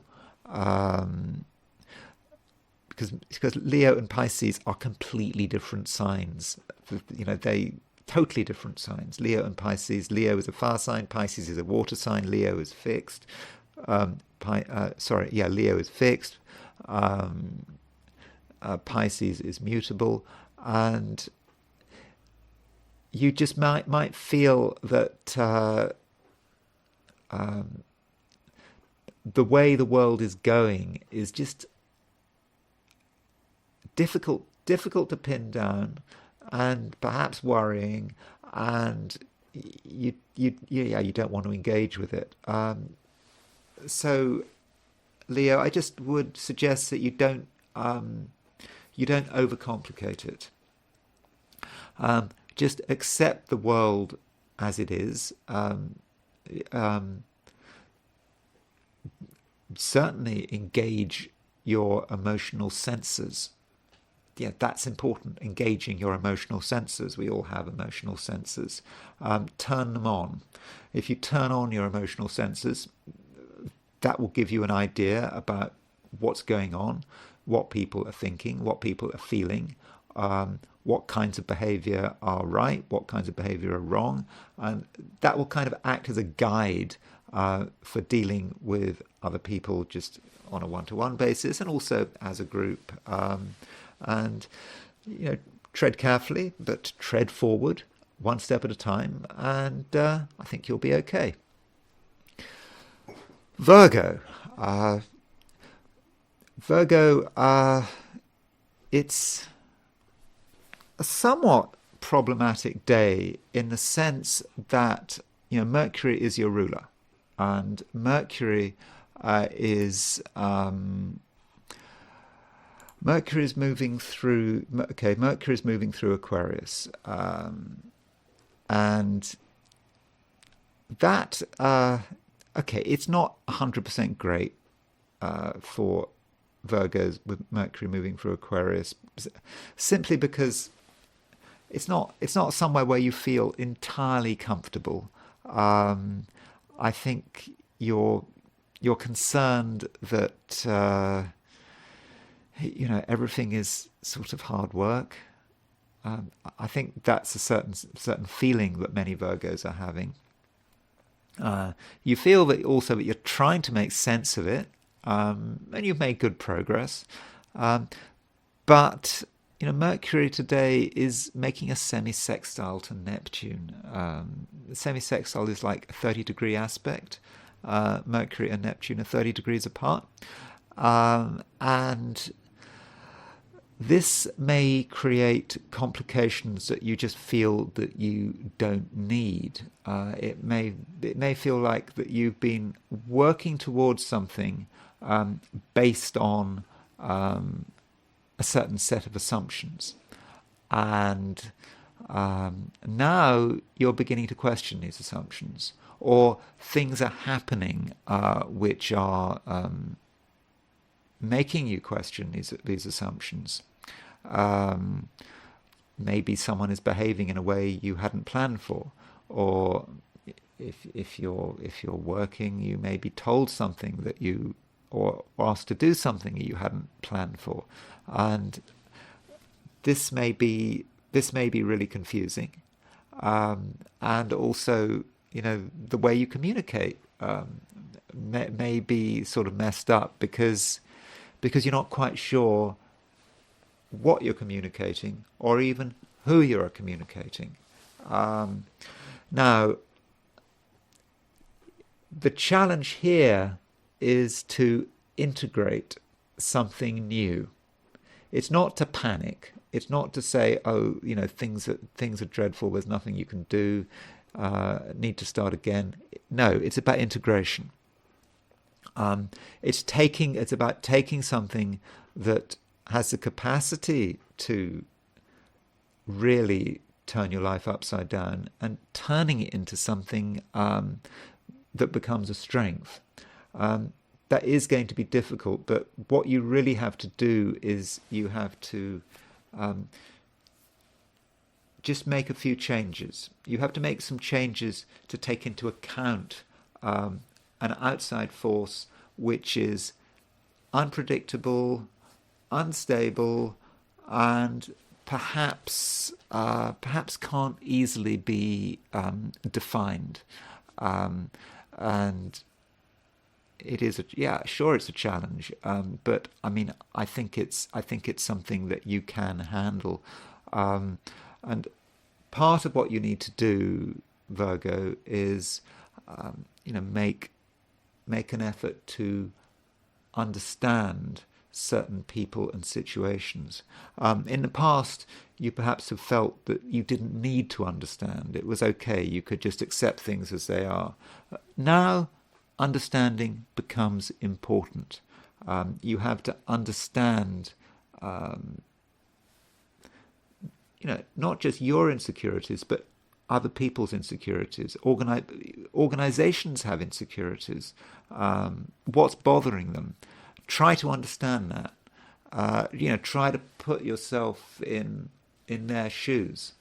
Because Leo and Pisces are completely different signs. They totally different signs. Leo and Pisces. Leo is a fire sign. Pisces is a water sign. Leo is fixed. Leo is fixed. Pisces is mutable, and you just might feel that the way the world is going is just difficult to pin down, and perhaps worrying, and you don't want to engage with it. So, Leo, I just would suggest that you don't overcomplicate it. Just accept the world as it is. Certainly engage your emotional senses. That's important, engaging your emotional senses. We all have emotional senses. Turn them on. If you turn on your emotional senses, that will give you an idea about what's going on, what people are thinking, what people are feeling, what kinds of behavior are right, what kinds of behavior are wrong, and that will kind of act as a guide for dealing with other people just on a one-to-one basis, and also as a group. And tread carefully, but tread forward, one step at a time, and I think you'll be okay. Virgo. It's a somewhat problematic day in the sense that Mercury is your ruler, and Mercury is moving through Aquarius, and that it's not 100% great for Virgos with Mercury moving through Aquarius, simply because it's not somewhere where you feel entirely comfortable. I think you're concerned that everything is sort of hard work. I think that's a certain feeling that many Virgos are having. You feel that also that you're trying to make sense of it, and you've made good progress. But Mercury today is making a semisextile to Neptune. The semisextile is like a 30-degree aspect. Mercury and Neptune are 30 degrees apart, and this may create complications that you just feel that you don't need. It may feel like that you've been working towards something based on a certain set of assumptions, and now you're beginning to question these assumptions, or things are happening which are making you question these assumptions. Maybe someone is behaving in a way you hadn't planned for, or if you're working, you may be told something that you, or asked to do something that you hadn't planned for, and this may be really confusing, and also, the way you communicate may be sort of messed up because you're not quite sure what you're communicating or even who you're communicating. Now, the challenge here is to integrate something new. It's not to panic. It's not to say, oh, things are dreadful, there's nothing you can do, need to start again. No, it's about integration. It's about taking something that has the capacity to really turn your life upside down and turning it into something that becomes a strength. That is going to be difficult, but what you really have to do is you have to just make a few changes. You have to make some changes to take into account an outside force which is unpredictable, unstable, and perhaps can't easily be defined. And it is it's a challenge, but I mean, I think it's something that you can handle, and part of what you need to do, Virgo, is make an effort to understand certain people and situations. In the past, you perhaps have felt that you didn't need to understand. It was okay. You could just accept things as they are. Now, understanding becomes important. You have to understand, not just your insecurities, but other people's insecurities. Organizations have insecurities. What's bothering them? Try to understand that. Try to put yourself in their shoes.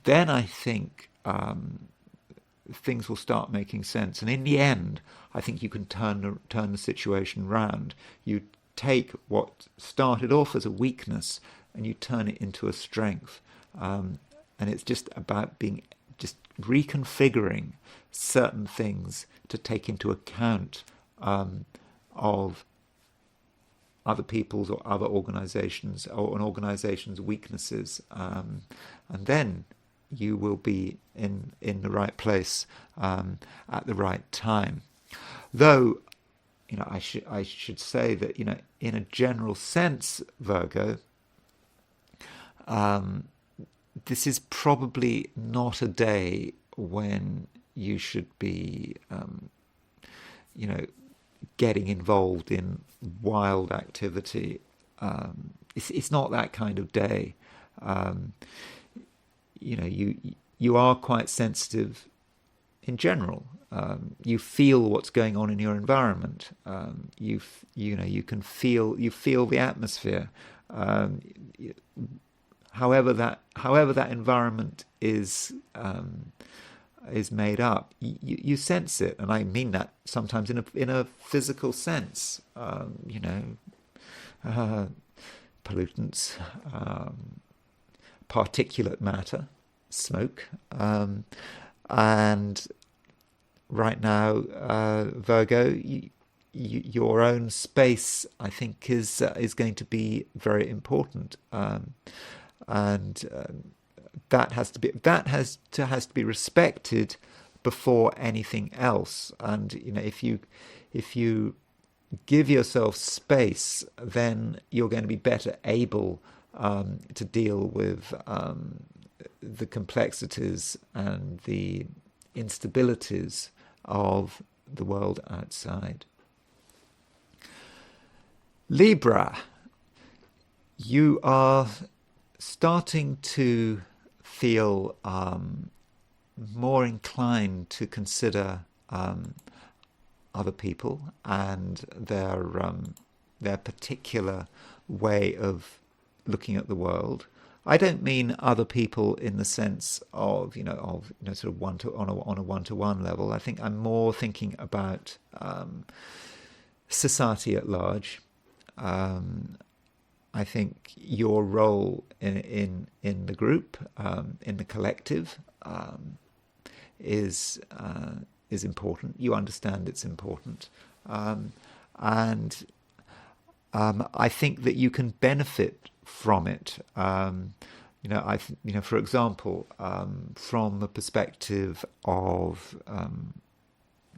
Then I think things will start making sense. And in the end, I think you can turn the situation round. You take what started off as a weakness and you turn it into a strength. And it's just about just reconfiguring certain things to take into account of other people's or other organizations or an organization's weaknesses, and then you will be in the right place at the right time. Though, I should say that in a general sense, Virgo, this is probably not a day when you should be, getting involved in wild activity. It's not that kind of day. You are quite sensitive in general. You feel what's going on in your environment. You can feel the atmosphere. However that environment is made up, you sense it, and I mean that sometimes in a physical sense. Pollutants, particulate matter, smoke, and right now, Virgo, your own space, I think, is going to be very important. That has to be respected before anything else. And if you give yourself space, then you're going to be better able to deal with the complexities and the instabilities of the world outside. Libra, you are starting to feel more inclined to consider other people and their particular way of looking at the world. I don't mean other people in the sense of sort of on a one-to-one level. I think I'm more thinking about society at large. I think your role in the group, in the collective, is important. You understand it's important, and I think that you can benefit from it. For example, from the perspective of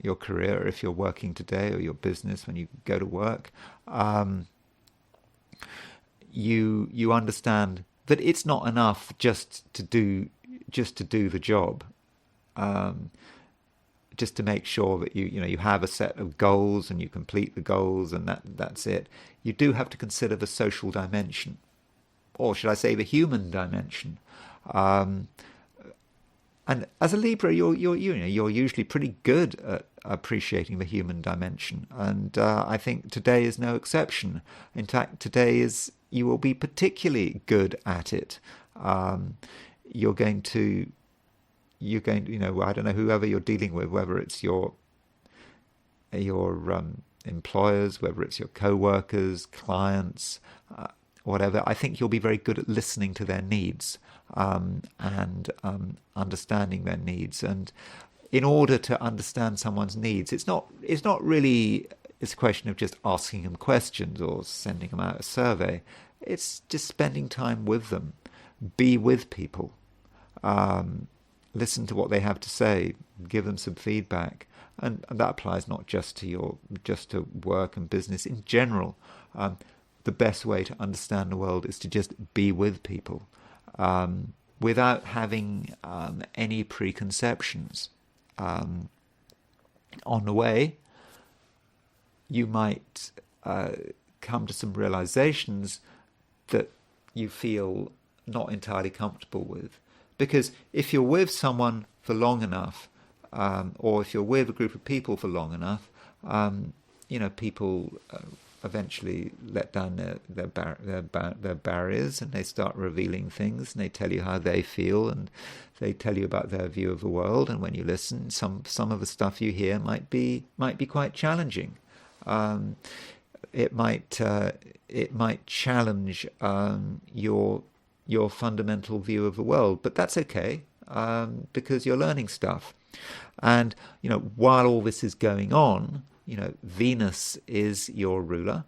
your career, if you're working today, or your business when you go to work, you understand that it's not enough just to do the job. Just to make sure that you have a set of goals and you complete the goals and that's it. You do have to consider the social dimension, or should I say the human dimension. And as a Libra, you're usually pretty good at appreciating the human dimension, and I think today is no exception. In fact, you will be particularly good at it. You're going to, I don't know, whoever you're dealing with, whether it's your employers, whether it's your co-workers, clients, whatever, I think you'll be very good at listening to their needs and understanding their needs. And in order to understand someone's needs, it's not really a question of just asking them questions or sending them out a survey. It's just spending time with them, be with people. Listen to what they have to say, give them some feedback, and that applies not just to work and business in general. The best way to understand the world is to just be with people, without having any preconceptions. On the way, you might come to some realizations that you feel not entirely comfortable with. Because if you're with someone for long enough, or if you're with a group of people for long enough, people eventually let down their barriers, and they start revealing things, and they tell you how they feel, and they tell you about their view of the world. And when you listen, some of the stuff you hear might be quite challenging. It might challenge your fundamental view of the world, but that's okay, because you're learning stuff. And while all this is going on, Venus is your ruler.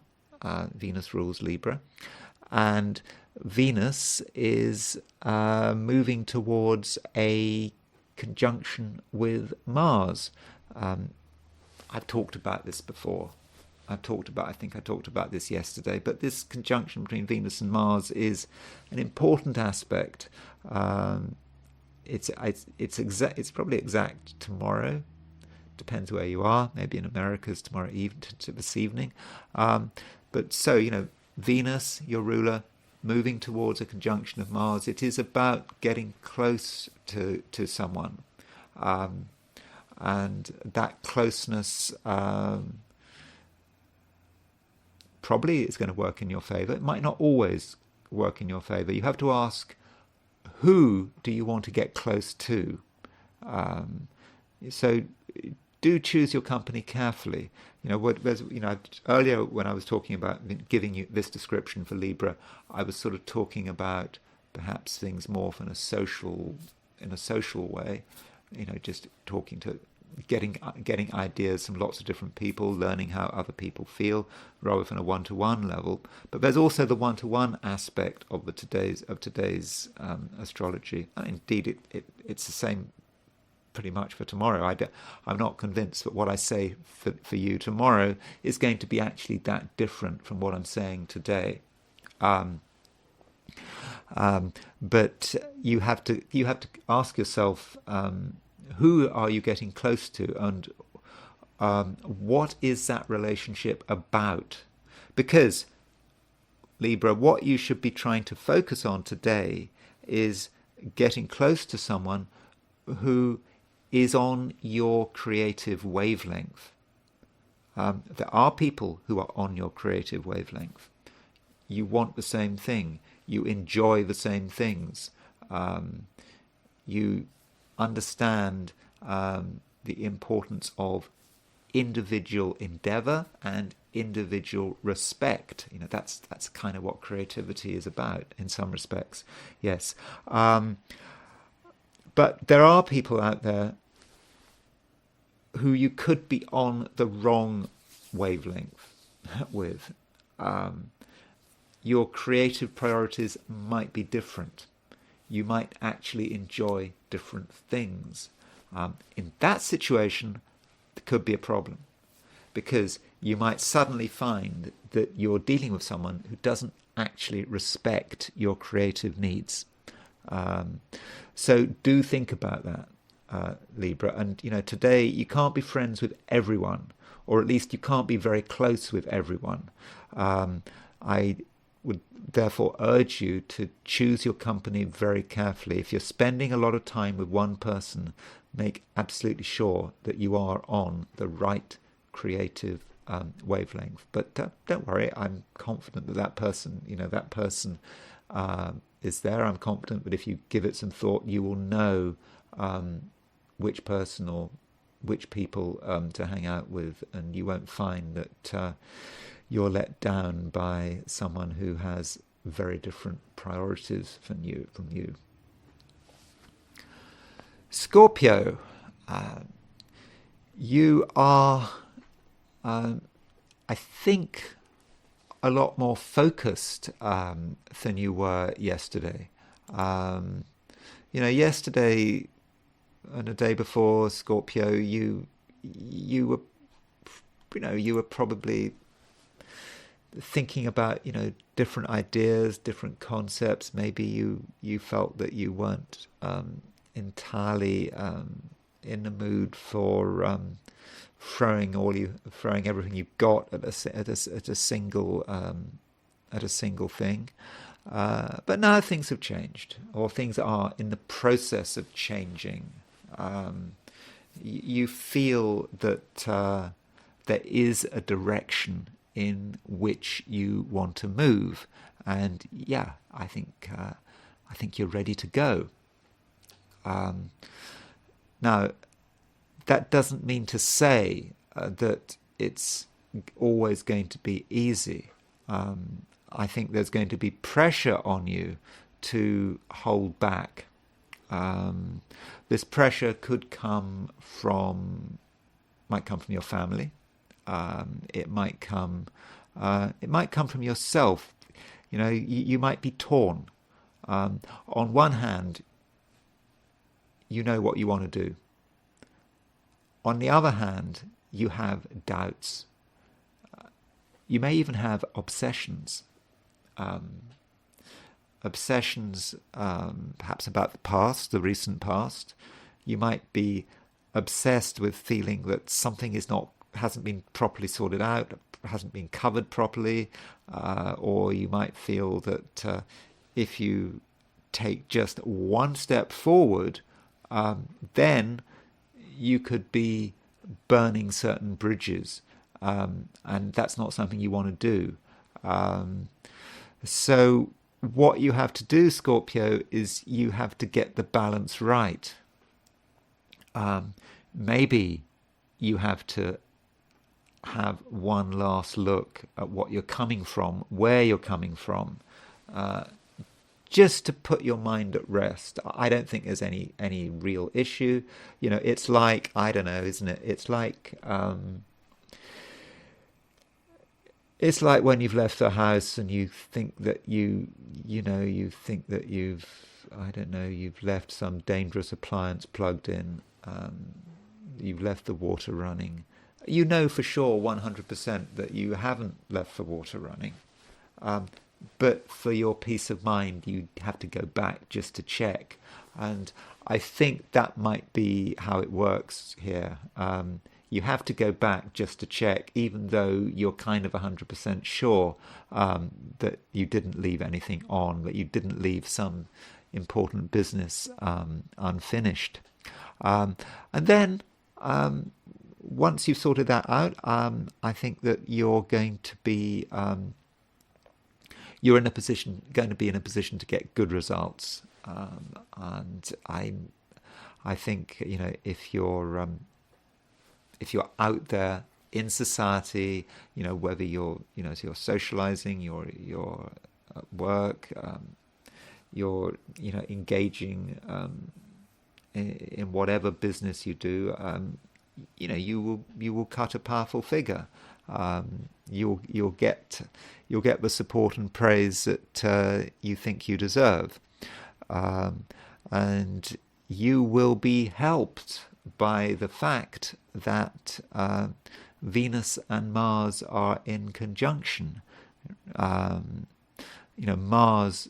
Venus rules Libra, and Venus is moving towards a conjunction with Mars. I've talked about this before. I think I talked about this yesterday, but this conjunction between Venus and Mars is an important aspect. It's probably exact tomorrow. Depends where you are. Maybe in America's tomorrow this evening. But so Venus, your ruler, moving towards a conjunction of Mars. It is about getting close to someone, and that closeness probably is going to work in your favor. It might not always work in your favor. You have to ask, who do you want to get close to? So do choose your company carefully. Earlier when I was talking about giving you this description for Libra, I was sort of talking about perhaps things more in a social way. Just talking to, getting ideas from lots of different people, learning how other people feel, rather than a one-to-one level. But there's also the one-to-one aspect of today's astrology, and indeed it's the same pretty much for tomorrow. I'm not convinced that what I say for you tomorrow is going to be actually that different from what I'm saying today. But you have to ask yourself, who are you getting close to, and what is that relationship about? Because, Libra, what you should be trying to focus on today is getting close to someone who is on your creative wavelength. There are people who are on your creative wavelength. You want the same thing. You enjoy the same things. You understand the importance of individual endeavor and individual respect. That's kind of what creativity is about in some respects. Yes. But there are people out there who you could be on the wrong wavelength with. Your creative priorities might be different. You might actually enjoy different things. In that situation, there could be a problem, because you might suddenly find that you're dealing with someone who doesn't actually respect your creative needs. So do think about that, Libra. And today you can't be friends with everyone, or at least you can't be very close with everyone. I would therefore urge you to choose your company very carefully. If you're spending a lot of time with one person, make absolutely sure that you are on the right creative wavelength. But don't worry, I'm confident that person is there. I'm confident that if you give it some thought, you will know which person or which people to hang out with, and you won't find that you're let down by someone who has very different priorities from you. Scorpio, you are, I think, a lot more focused than you were yesterday. Yesterday and the day before, Scorpio, you were probably thinking about different ideas, different concepts. Maybe you felt that you weren't entirely in the mood for throwing everything you've got at a single thing. But now things have changed, or things are in the process of changing. You feel that there is a direction in which you want to move, and I think you're ready to go. Now, that doesn't mean to say that it's always going to be easy. I think there's going to be pressure on you to hold back. This pressure might come from your family. It might come from yourself. You might be torn. On one hand, you know what you want to do. On the other hand, you have doubts. You may even have obsessions. Perhaps about the past, the recent past. You might be obsessed with feeling that something hasn't been properly sorted out, hasn't been covered properly, or you might feel that if you take just one step forward, then you could be burning certain bridges, and that's not something you want to do. So what you have to do, Scorpio, is you have to get the balance right. Maybe you have to have one last look at what you're coming from, where you're coming from, just to put your mind at rest. I don't think there's any real issue. It's like, I don't know, isn't it? It's like when you've left the house and you think that you've left some dangerous appliance plugged in, you've left the water running. You know for sure 100% that you haven't left the water running. But for your peace of mind, you have to go back just to check. And I think that might be how it works here. You have to go back just to check, even though you're kind of 100% sure that you didn't leave anything on, that you didn't leave some important business unfinished. And then once you've sorted that out, I think that you're going to be going to be in a position to get good results. And I think, you know, if you're out there in society, you know, whether you're socializing, you're at work, you're, you know, engaging in whatever business you do, you know, you will cut a powerful figure. You'll get the support and praise that you think you deserve, and you will be helped by the fact that Venus and Mars are in conjunction. Mars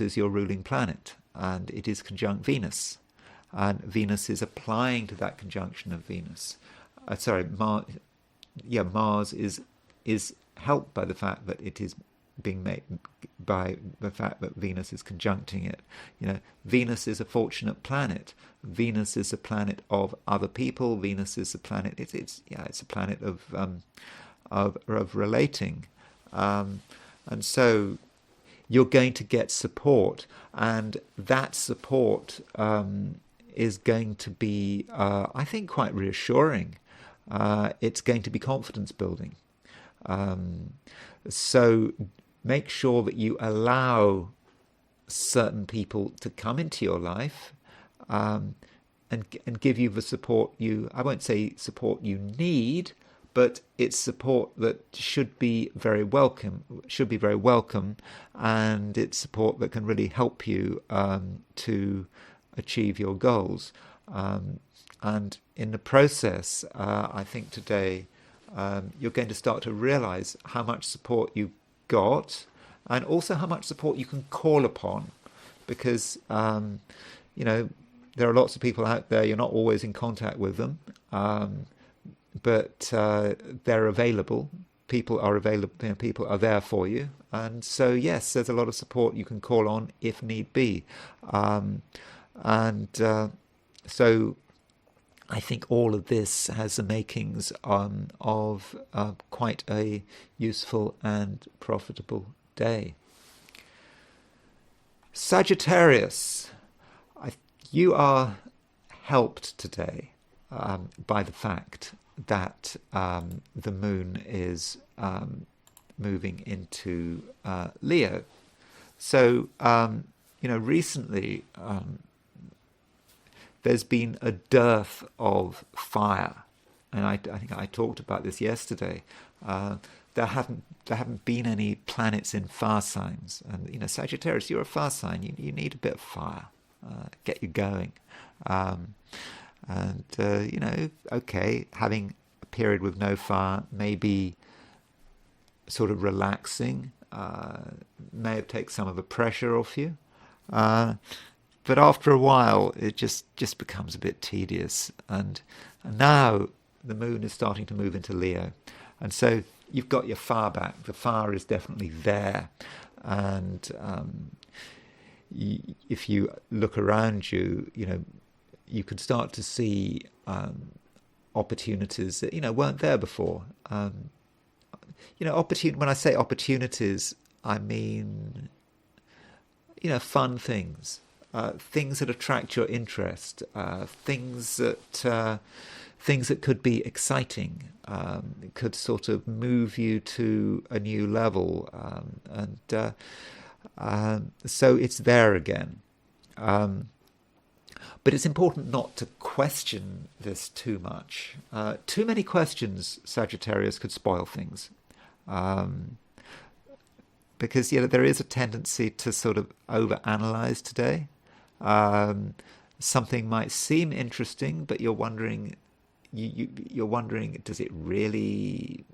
is your ruling planet, and it is conjunct Venus, and Venus is applying to that conjunction of Venus. Mars is helped by the fact that it is being made by the fact that Venus is conjuncting it. You know, Venus is a fortunate planet. Venus is a planet of other people. Venus is a planet. It's a planet of relating, and so you're going to get support, and that support is going to be, I think, quite reassuring. It's going to be confidence building. So make sure that you allow certain people to come into your life and give you the support I won't say support you need, but it's support that should be very welcome, and it's support that can really help you to achieve your goals. And in the process, I think today you're going to start to realize how much support you got, and also how much support you can call upon, because there are lots of people out there. You're not always in contact with them, but they're available. People are available. You know, people are there for you, and so yes, there's a lot of support you can call on if need be, so I think all of this has the makings of quite a useful and profitable day. Sagittarius, you are helped today by the fact that the moon is moving into Leo. So, recently there's been a dearth of fire, and I think I talked about this yesterday. There haven't been any planets in fire signs, and Sagittarius, you're a fire sign. You need a bit of fire, get you going, okay, having a period with no fire may be sort of relaxing, may have taken some of the pressure off you. But after a while, it just becomes a bit tedious. And now the moon is starting to move into Leo. And so you've got your fire back. The fire is definitely there. And if you look around you, you can start to see opportunities that, weren't there before. When I say opportunities, I mean, fun things. Things that attract your interest, things that could be exciting, could sort of move you to a new level, so it's there again. But it's important not to question this too much. Too many questions, Sagittarius, could spoil things. Because there is a tendency to sort of overanalyze today. something might seem interesting, but you're wondering, you're wondering, does it really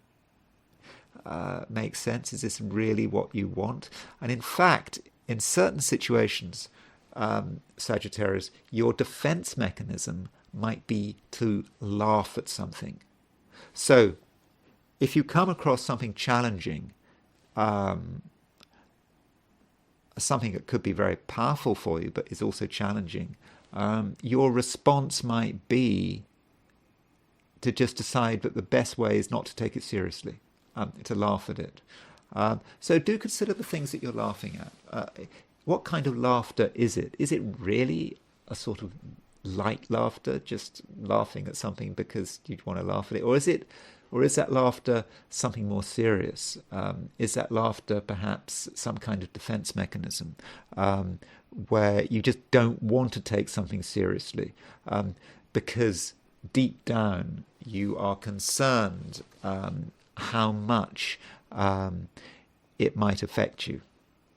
make sense? Is this really what you want? And in fact, in certain situations, Sagittarius, your defense mechanism might be to laugh at something. So if you come across something challenging, something that could be very powerful for you but is also challenging, your response might be to just decide that the best way is not to take it seriously, to laugh at it. So do consider the things that you're laughing at. What kind of laughter is it? Is it really a sort of light laughter, just laughing at something because you'd want to laugh at it? Or is that laughter something more serious? Is that laughter perhaps some kind of defense mechanism, where you just don't want to take something seriously, because deep down you are concerned how much it might affect you?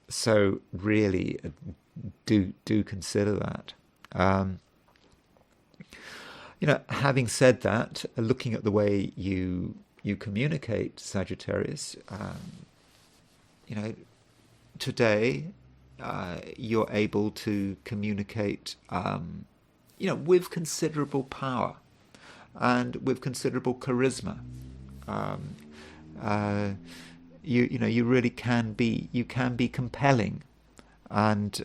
So really do consider that. Having said that, looking at the way you communicate, Sagittarius, today you're able to communicate, with considerable power and with considerable charisma. You really can be compelling, and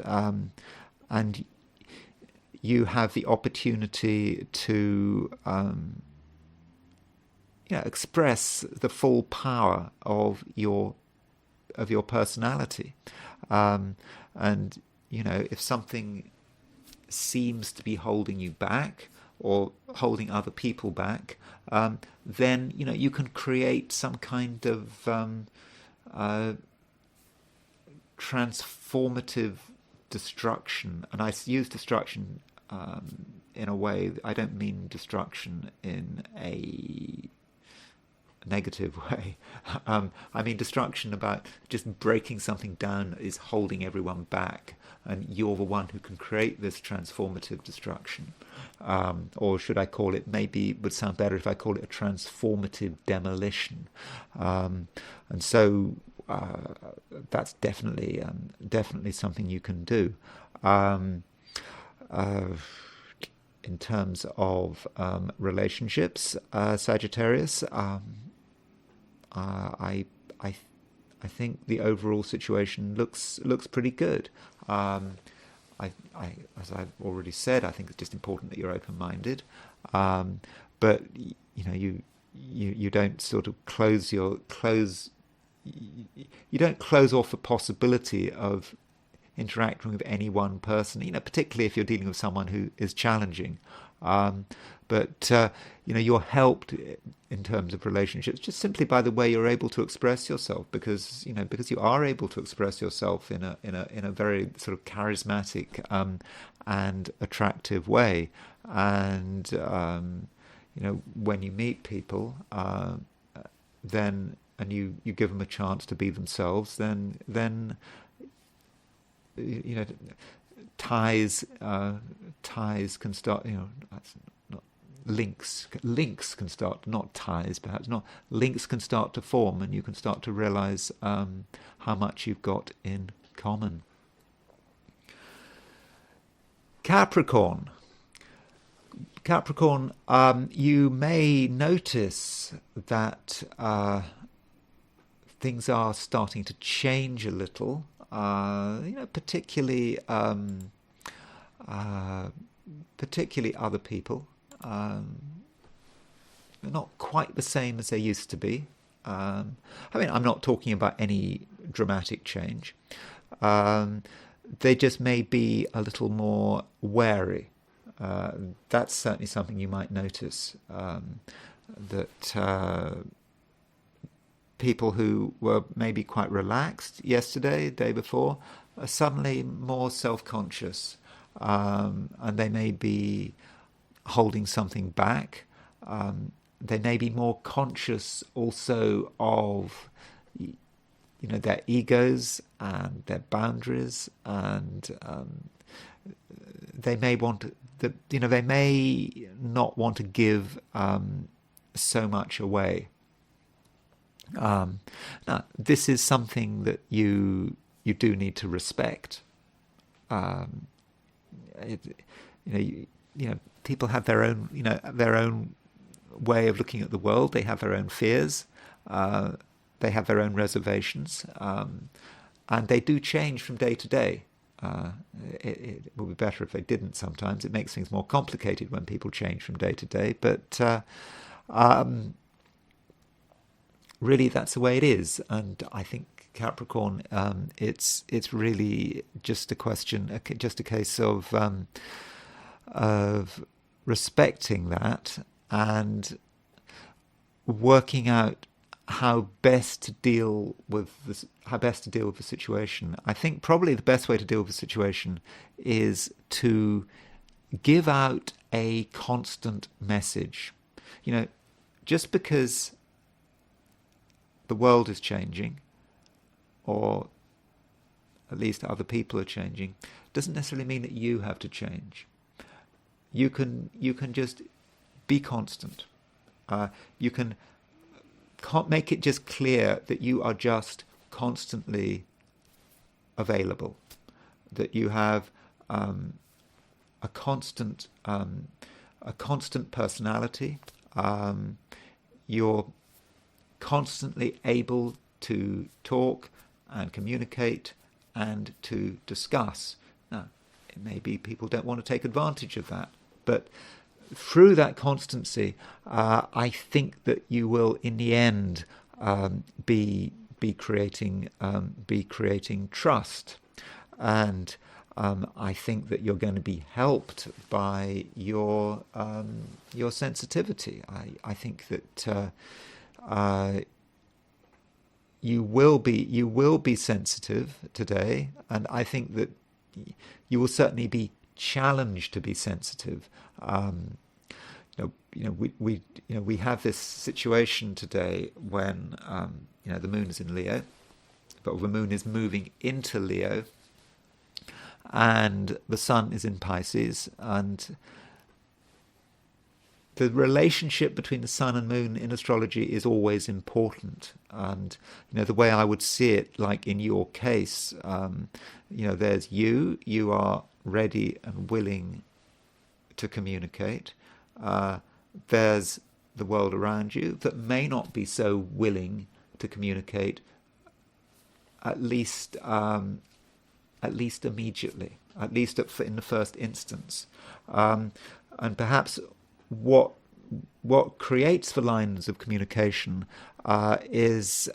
you have the opportunity to express the full power of your personality, and if something seems to be holding you back or holding other people back, then you can create some kind of transformative destruction. And I use destruction in a way, I don't mean destruction in a negative way. I mean destruction about just breaking something down that is holding everyone back, and you're the one who can create this transformative destruction. Or should I call it, maybe it would sound better if I call it a transformative demolition. And so that's definitely something you can do. In terms of relationships, Sagittarius, I think the overall situation looks pretty good. As I've already said, I think it's just important that you're open-minded, but you don't sort of you don't close off the possibility of interacting with any one person, particularly if you're dealing with someone who is challenging. But you're helped in terms of relationships just simply by the way you're able to express yourself, because you are able to express yourself in a very sort of charismatic and attractive way. And when you meet people, then and you give them a chance to be themselves, then ties can start. That's not links can start, not ties, perhaps not links can start to form, and you can start to realize how much you've got in common. Capricorn, you may notice that things are starting to change a little. Particularly other people. They're not quite the same as they used to be. I'm not talking about any dramatic change. They just may be a little more wary. That's certainly something you might notice, that people who were maybe quite relaxed yesterday, the day before, are suddenly more self-conscious, and they may be holding something back. They may be more conscious also of their egos and their boundaries, and they may want they may not want to give so much away. Now, this is something that you do need to respect. People have their own way of looking at the world. They have their own fears. They have their own reservations, and they do change from day to day. It would be better if they didn't sometimes. It makes things more complicated when people change from day to day, but really that's the way it is. And I think Capricorn, it's really just a case of respecting that and working out how best to deal with the situation. I think probably the best way to deal with the situation is to give out a constant message. Just because the world is changing, or at least other people are changing, doesn't necessarily mean that you have to change. You can just be constant. You can make it just clear that you are just constantly available, that you have a constant personality. You're constantly able to talk and communicate and to discuss. Now, it may be people don't want to take advantage of that, but through that constancy, I think that you will, in the end, be creating trust, and I think that you're going to be helped by your sensitivity. I think that you will be sensitive today, and I think that you will certainly be challenged to be sensitive. We have this situation today when the moon is in Leo, but the moon is moving into Leo, and the sun is in Pisces, and the relationship between the sun and moon in astrology is always important. And the way I would see it, like in your case, there's you are ready and willing to communicate. There's the world around you that may not be so willing to communicate, at least immediately, at least in the first instance. And perhaps what creates the lines of communication is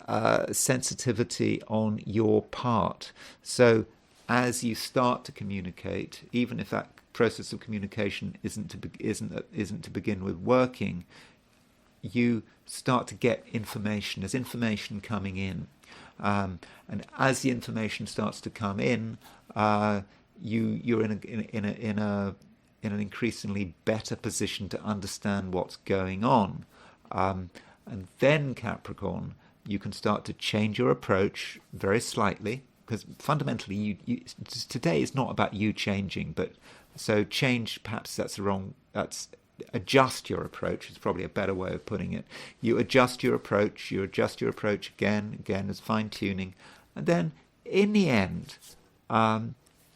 sensitivity on your part. So as you start to communicate, even if that process of communication isn't to begin with working, you start to get information. There's information coming in, and as the information starts to come in, you're in an increasingly better position to understand what's going on, and then Capricorn, you can start to change your approach very slightly, because fundamentally today is not about you changing, but so change, perhaps that's adjust your approach is probably a better way of putting it. You adjust your approach again as fine-tuning, and then in the end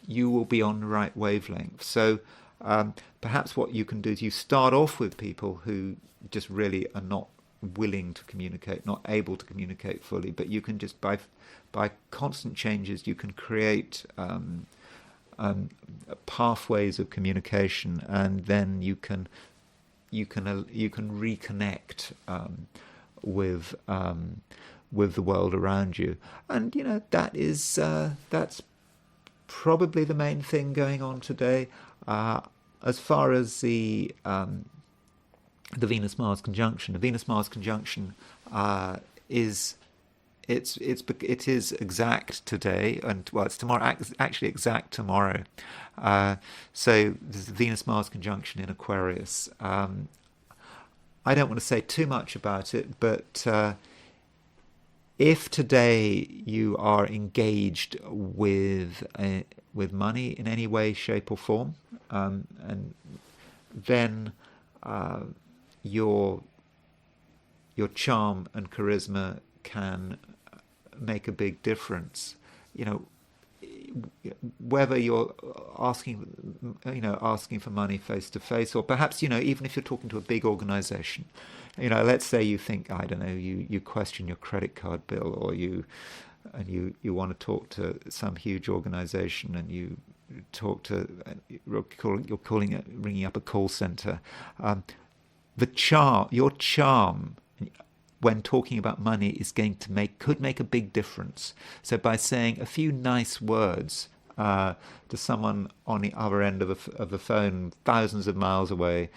you will be on the right wavelength. So perhaps what you can do is you start off with people who just really are not willing to communicate, not able to communicate fully, but you can just by constant changes you can create pathways of communication, and then you can reconnect with the world around you, and that's probably the main thing going on today. As far as the Venus-Mars conjunction, is exact today, and it's tomorrow. Actually, exact tomorrow. So there's a Venus-Mars conjunction in Aquarius. I don't want to say too much about it, but if today you are engaged with money in any way, shape, or form, and then your charm and charisma can make a big difference. Whether you're asking for money face to face, or perhaps even if you're talking to a big organization, let's say you think, I don't know, you question your credit card bill, or you want to talk to some huge organization, and you talk to you're calling it, ringing up a call center. Your charm when talking about money is could make a big difference. So by saying a few nice words to someone on the other end of the phone, thousands of miles away,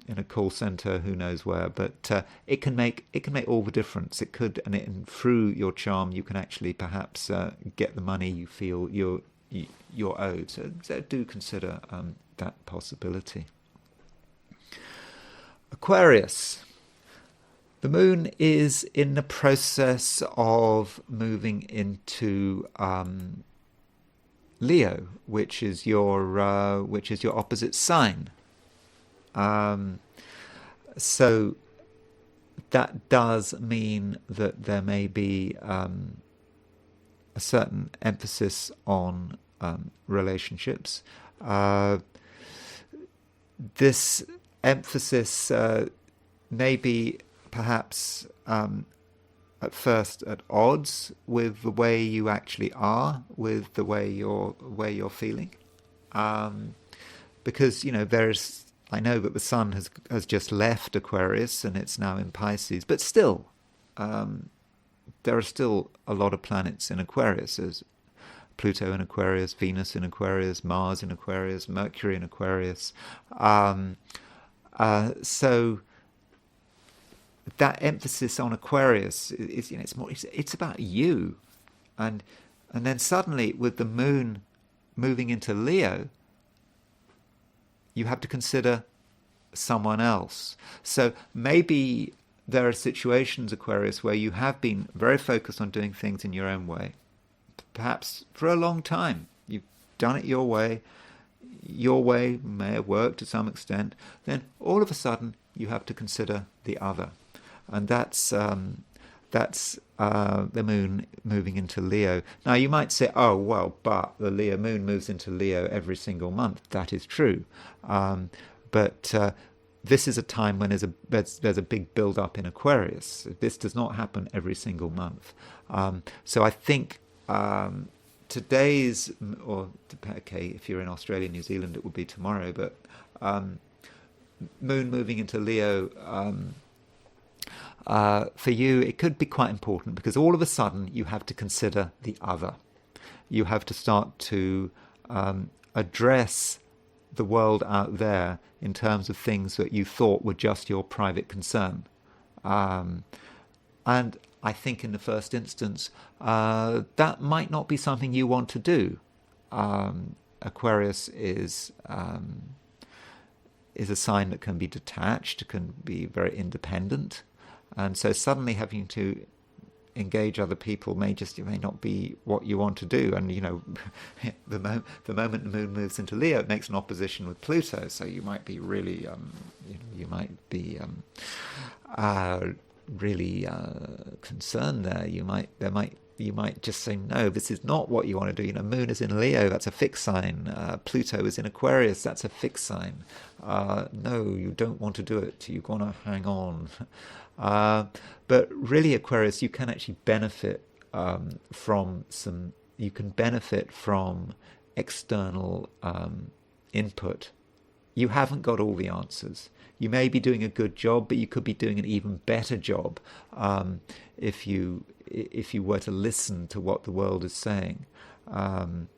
in a call center, who knows where, but it can make all the difference. It could, and through your charm, you can actually perhaps get the money you feel you're owed. So do consider that possibility. Aquarius. The moon is in the process of moving into Leo, which is your opposite sign. So that does mean that there may be a certain emphasis on relationships. This emphasis may be perhaps at first at odds with the way you actually are, with the way you're feeling, because I know that the sun has just left Aquarius and it's now in Pisces, but still, there are still a lot of planets in Aquarius. There's Pluto in Aquarius, Venus in Aquarius, Mars in Aquarius, Mercury in Aquarius. So that emphasis on Aquarius is, it's about you, and then suddenly with the moon moving into Leo, you have to consider someone else. So maybe there are situations, Aquarius, where you have been very focused on doing things in your own way, perhaps for a long time. You've done it your way. Your way may have worked to some extent. Then all of a sudden you have to consider the other, and that's the moon moving into Leo. Now you might say, oh well, but the Leo moon moves into Leo every single month. That is true, but this is a time when there's a big build-up in Aquarius. This does not happen every single month. So I think today's, or okay, if you're in Australia, New Zealand, it would be tomorrow, but moon moving into Leo, for you, it could be quite important, because all of a sudden you have to consider the other. You have to start to address the world out there in terms of things that you thought were just your private concern. And I think in the first instance, that might not be something you want to do. Aquarius is a sign that can be detached, can be very independent. And so suddenly having to engage other people may not be what you want to do. And the moment the moon moves into Leo, it makes an opposition with Pluto. So you might be really, really concerned there. You might just say, no, this is not what you want to do. Moon is in Leo, that's a fixed sign. Pluto is in Aquarius, that's a fixed sign. No, you don't want to do it. You're going to hang on. But really, Aquarius, you can actually benefit from external input. You haven't got all the answers. You may be doing a good job, but you could be doing an even better job if you were to listen to what the world is saying. And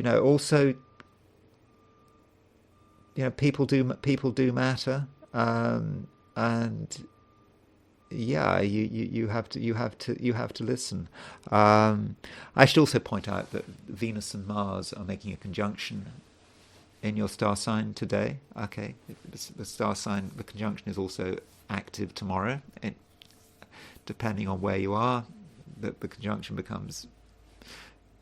also, people do matter. And yeah, you have to listen. I should also point out that Venus and Mars are making a conjunction in your star sign today. Okay, the star sign, the conjunction is also active tomorrow. Depending on where you are, the conjunction becomes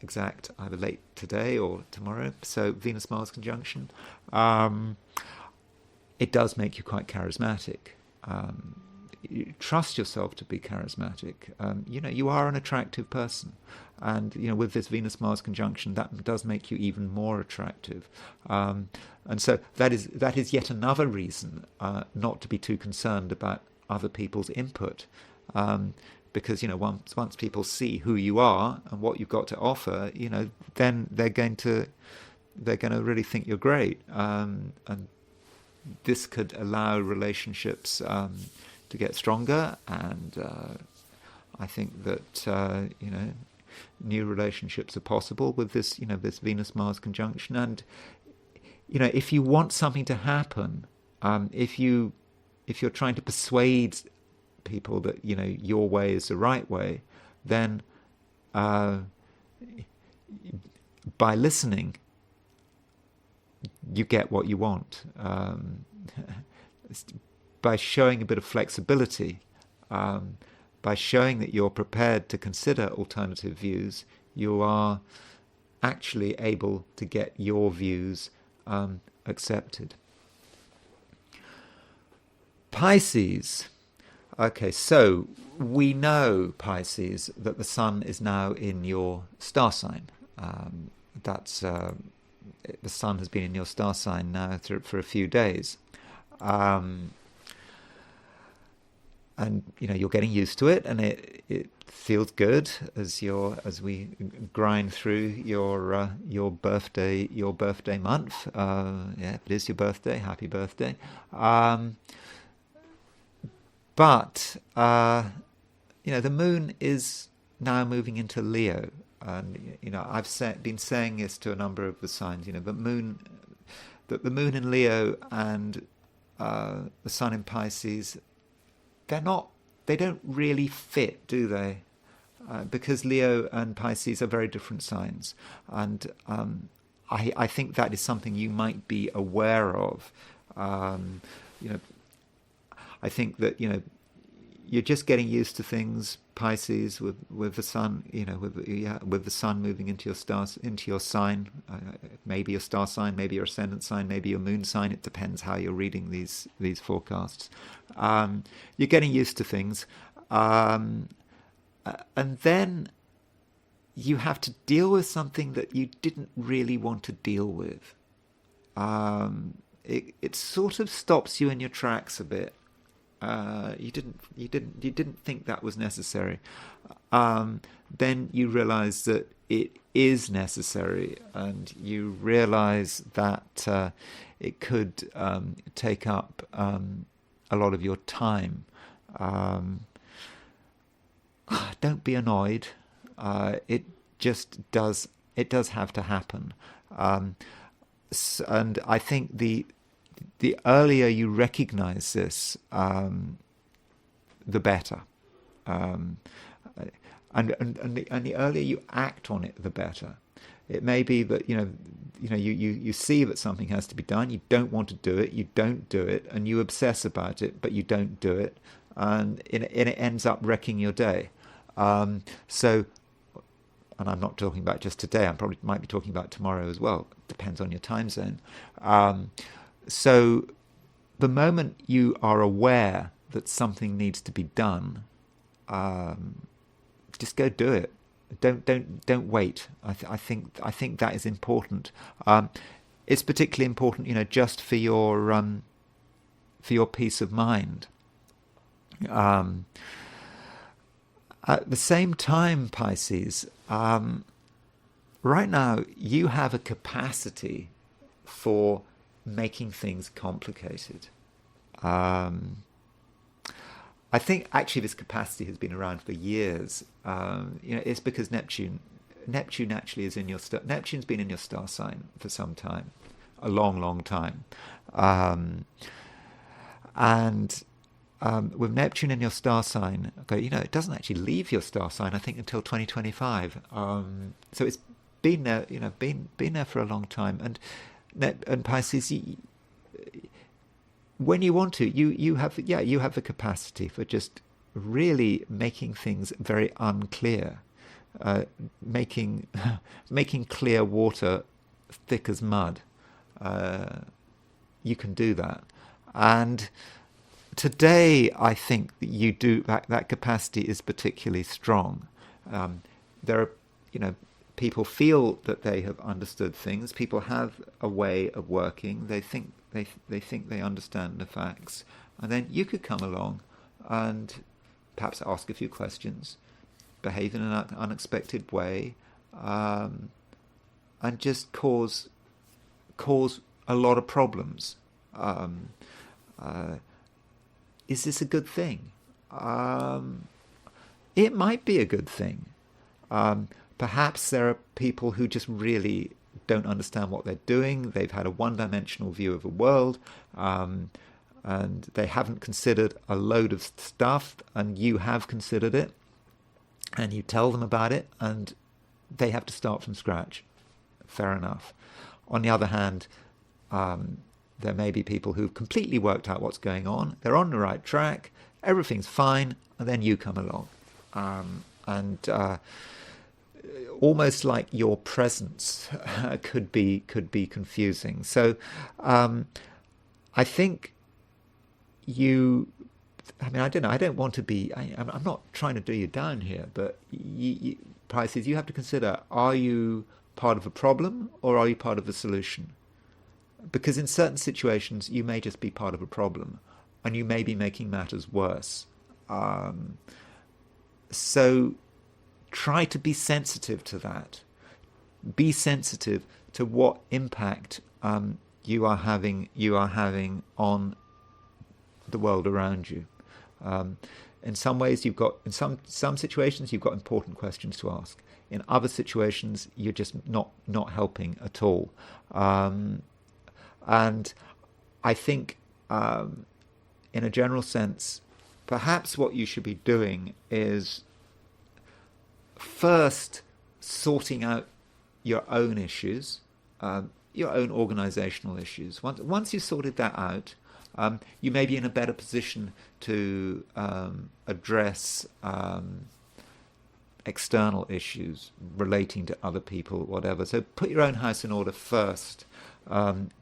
exact, either late today or tomorrow. So Venus-Mars conjunction. It does make you quite charismatic. You trust yourself to be charismatic. You are an attractive person, and with this Venus-Mars conjunction, that does make you even more attractive. And so that is yet another reason not to be too concerned about other people's input, because once people see who you are and what you've got to offer, then they're going to really think you're great, and this could allow relationships to get stronger, and I think that new relationships are possible with this this Venus-Mars conjunction. And if you want something to happen, if you're trying to persuade people that your way is the right way, then by listening you get what you want. By showing a bit of flexibility, by showing that you're prepared to consider alternative views, you are actually able to get your views accepted. Pisces. Okay, so we know, Pisces, that the sun is now in your star sign. The sun has been in your star sign now for a few days. And you're getting used to it, and it feels good as we grind through your birthday month. If it is your birthday, happy birthday. But the moon is now moving into Leo, and I've been saying this to a number of the signs. The moon in Leo and the sun in Pisces, they don't really fit, do they? Because Leo and Pisces are very different signs, and I think that is something you might be aware of. I think that you're just getting used to things, Pisces, with the sun, with the sun moving into your sign, maybe your star sign, maybe your ascendant sign, maybe your moon sign. It depends how you're reading these forecasts. You're getting used to things, and then you have to deal with something that you didn't really want to deal with. It sort of stops you in your tracks a bit. You didn't think that was necessary. Then you realize that it is necessary, and you realize that it could take up a lot of your time. Don't be annoyed. It just does. It does have to happen. And I think the earlier you recognize this, the better. And the earlier you act on it, the better. It may be that you see that something has to be done. You don't want to do it. You don't do it, and you obsess about it, but you don't do it, and it ends up wrecking your day. So, and I'm not talking about just today. I probably might be talking about tomorrow as well. Depends on your time zone. So, the moment you are aware that something needs to be done, just go do it. Don't wait. I think that is important. It's particularly important, just for your peace of mind. At the same time, Pisces, right now you have a capacity for making things complicated. I think actually this capacity has been around for years. It's because Neptune actually is in your star. Neptune's been in your star sign for some time, a long time, and with Neptune in your star sign, okay, it doesn't actually leave your star sign, I think, until 2025. So it's been there, been there for a long time, and Pisces. When you want to, you have the capacity for just really making things very unclear. making making clear water thick as mud. You can do that, and today I think that you do that capacity is particularly strong. There are, people feel that they have understood things. People have a way of working. They think they understand the facts, and then you could come along and perhaps ask a few questions, behave in an unexpected way, and just cause a lot of problems. Is this a good thing? It might be a good thing. Perhaps there are people who just really don't understand what they're doing. They've had a one-dimensional view of the world, and they haven't considered a load of stuff, and you have considered it, and you tell them about it, and they have to start from scratch. Fair enough. On the other hand, there may be people who've completely worked out what's going on. They're on the right track. Everything's fine, and then you come along, and almost like your presence could be confusing. So I think I don't know. I don't want to be. I'm not trying to do you down here, but Pisces, you have to consider: are you part of a problem or are you part of the solution? Because in certain situations, you may just be part of a problem, and you may be making matters worse. So try to be sensitive to that. Be sensitive to what impact you are having on the world around you. In some ways, in some situations, you've got important questions to ask. In other situations, you're just not helping at all. And I think, in a general sense, perhaps what you should be doing is first sorting out your own issues, your own organizational issues. Once you've sorted that out, you may be in a better position to address external issues relating to other people, whatever. So put your own house in order first,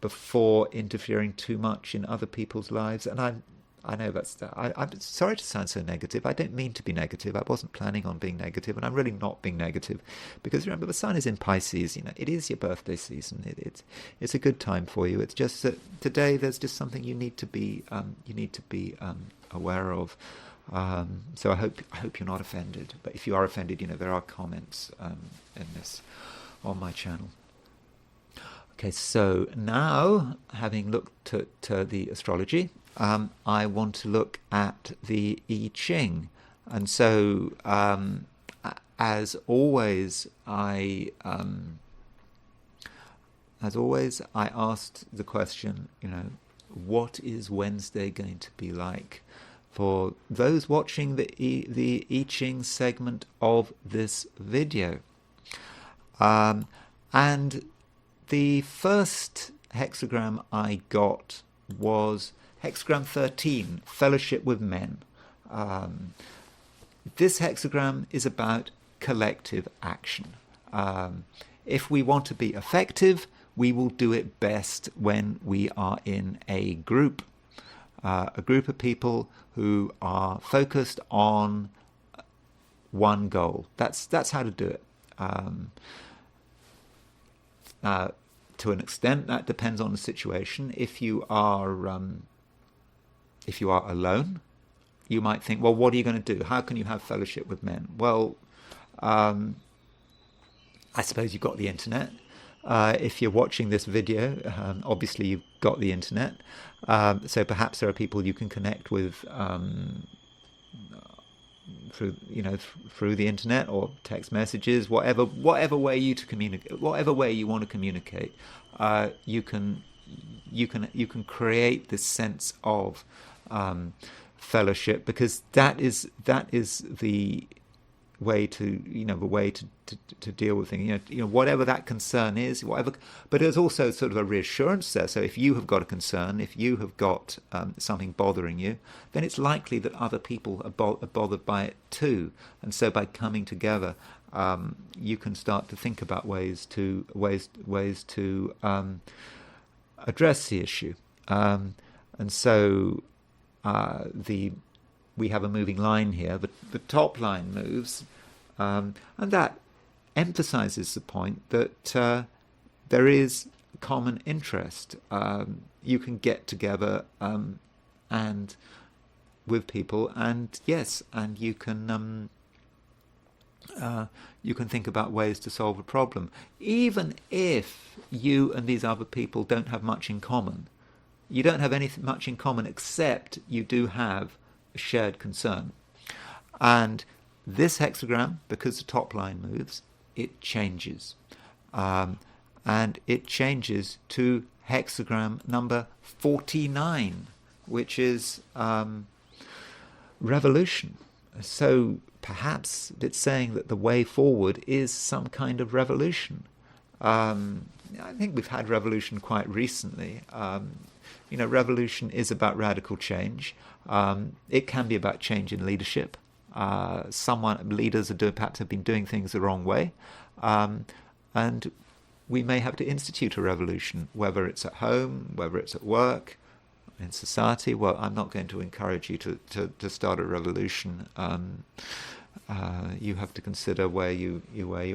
before interfering too much in other people's lives. And I know I'm sorry to sound so negative. I don't mean to be negative. I wasn't planning on being negative, and I'm really not being negative, because remember, the sun is in Pisces. It is your birthday season. It's a good time for you. It's just that today there's just something you need to be aware of. So I hope you're not offended. But if you are offended, there are comments in this on my channel. Okay, so now, having looked at the astrology, I want to look at the I Ching. And so, as always, I asked the question, what is Wednesday going to be like for those watching the I Ching segment of this video? And the first hexagram I got was hexagram 13, Fellowship with Men. This hexagram is about collective action. If we want to be effective, we will do it best when we are in a group of people who are focused on one goal. That's how to do it. To an extent, that depends on the situation. If you are alone, you might think, well, what are you going to do? How can you have fellowship with men? Well, I suppose you've got the internet. If you're watching this video, obviously you've got the internet. So perhaps there are people you can connect with through the internet or text messages, whatever way you want to communicate. You can create this sense of fellowship, because that is the to deal with things. Whatever that concern is, whatever. But there's also sort of a reassurance there. So if you have got a concern, if you have got something bothering you, then it's likely that other people are bothered by it too. And so by coming together, you can start to think about ways to address the issue. And so we have a moving line here. The top line moves, and that emphasizes the point that there is common interest. You can get together and with people, and yes, and you can think about ways to solve a problem, even if you and these other people don't have much in common. You don't have much in common except you do have a shared concern. And this hexagram, because the top line moves, it changes. And it changes to hexagram number 49, which is revolution. So perhaps it's saying that the way forward is some kind of revolution. I think we've had revolution quite recently. Revolution is about radical change. It can be about change in leadership. Leaders perhaps have been doing things the wrong way, and we may have to institute a revolution, whether it's at home, whether it's at work, in society. Well, I'm not going to encourage you to start a revolution. You have to consider where you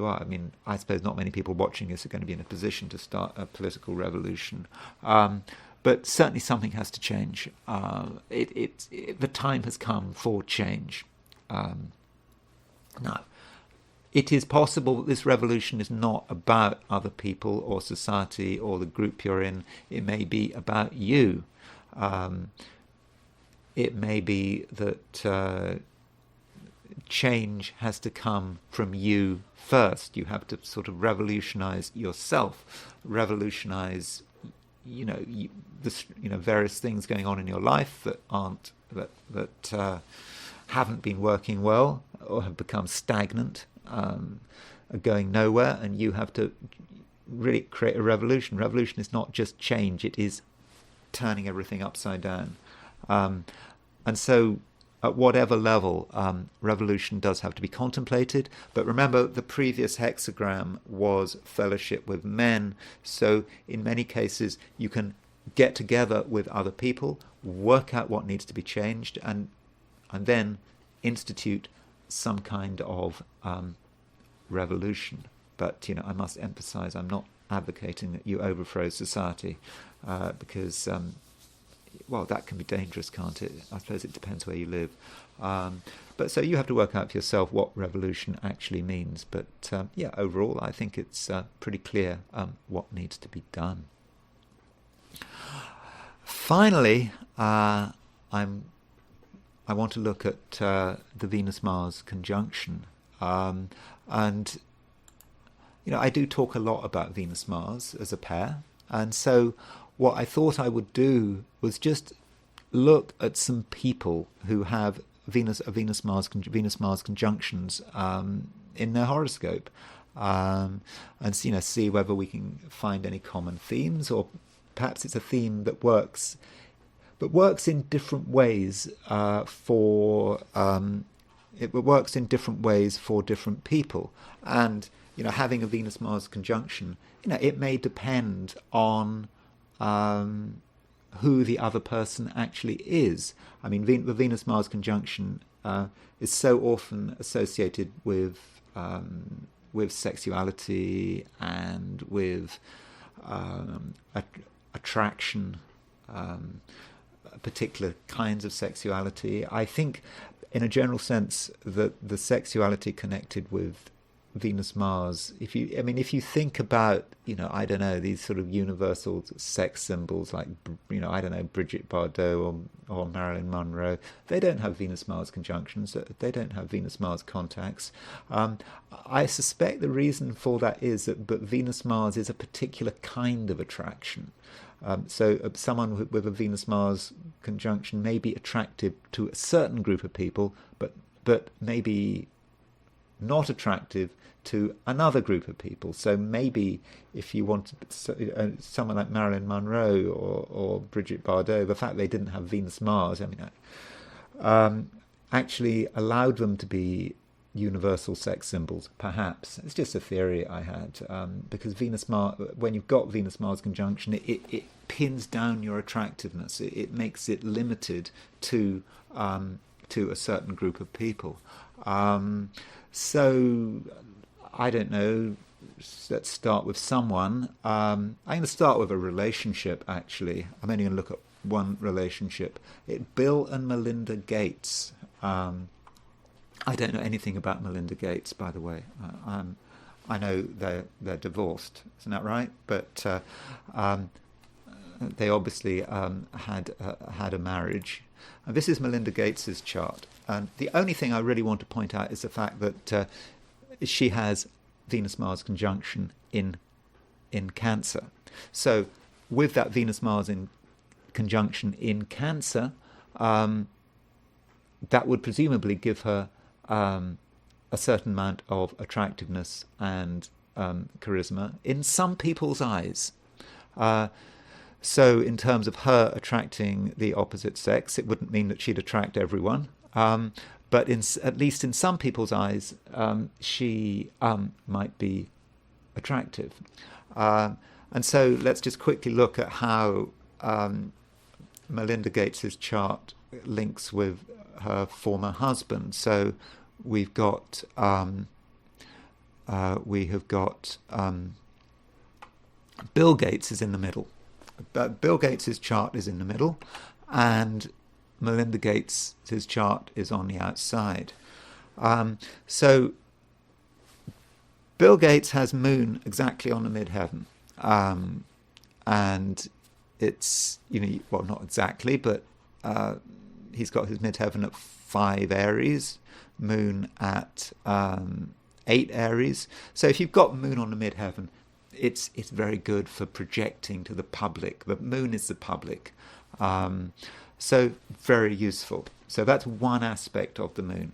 are. I mean, I suppose not many people watching this are going to be in a position to start a political revolution. But certainly something has to change. The time has come for change. Now, it is possible that this revolution is not about other people or society or the group you're in. It may be about you. It may be that change has to come from you first. You have to sort of revolutionize yourself, revolutionize various things going on in your life that haven't been working well or have become stagnant, are going nowhere, and you have to really create a revolution. Revolution is not just change; it is turning everything upside down. And so, at whatever level, revolution does have to be contemplated. But remember, the previous hexagram was fellowship with men. So in many cases, you can get together with other people, work out what needs to be changed, and then institute some kind of revolution. But I must emphasize, I'm not advocating that you overthrow society, because that can be dangerous, can't it? I suppose it depends where you live. But so you have to work out for yourself what revolution actually means. But overall, I think it's pretty clear what needs to be done. Finally, I want to look at the Venus-Mars conjunction. And I do talk a lot about Venus-Mars as a pair. And so what I thought I would do was just look at some people who have Venus-Mars conjunctions in their horoscope, and see whether we can find any common themes, or perhaps it's a theme that works in different ways it works in different ways for different people. And having a Venus-Mars conjunction, it may depend on who the other person actually is. I mean, the Venus-Mars conjunction is so often associated with sexuality and with attraction, particular kinds of sexuality. I think, in a general sense, that the sexuality connected with Venus-Mars, if you think about, these sort of universal sex symbols like, Brigitte Bardot or Marilyn Monroe, they don't have Venus-Mars conjunctions, they don't have Venus-Mars contacts. I suspect the reason for that is that Venus-Mars is a particular kind of attraction. So someone with a Venus-Mars conjunction may be attractive to a certain group of people, but maybe not attractive to another group of people. So maybe if you wanted someone like Marilyn Monroe or Brigitte Bardot, the fact they didn't have Venus-Mars, I mean, actually allowed them to be universal sex symbols, perhaps. It's just a theory I had, because Venus-Mars, when you've got Venus-Mars conjunction, it pins down your attractiveness. It makes it limited to a certain group of people. So I don't know. Let's start with someone. I'm going to start with a relationship, actually. I'm only going to look at one relationship. Bill and Melinda Gates. I don't know anything about Melinda Gates, by the way. I know they're divorced, isn't that right? But they obviously had a marriage. And this is Melinda Gates's chart. And the only thing I really want to point out is the fact that she has Venus-Mars conjunction in Cancer. So with that Venus-Mars in conjunction in Cancer, that would presumably give her a certain amount of attractiveness and charisma in some people's eyes. So in terms of her attracting the opposite sex, it wouldn't mean that she'd attract everyone. But at least in some people's eyes, she might be attractive. And so let's just quickly look at how Melinda Gates's chart links with her former husband. So we have got Bill Gates is in the middle. Bill Gates's chart is in the middle, and Melinda Gates's chart is on the outside. So Bill Gates has Moon exactly on the midheaven, and it's, well, not exactly, but he's got his midheaven at 5 Aries, Moon at 8 Aries. So if you've got Moon on the midheaven, it's very good for projecting to the public. The Moon is the public. So very useful. So that's one aspect of the Moon.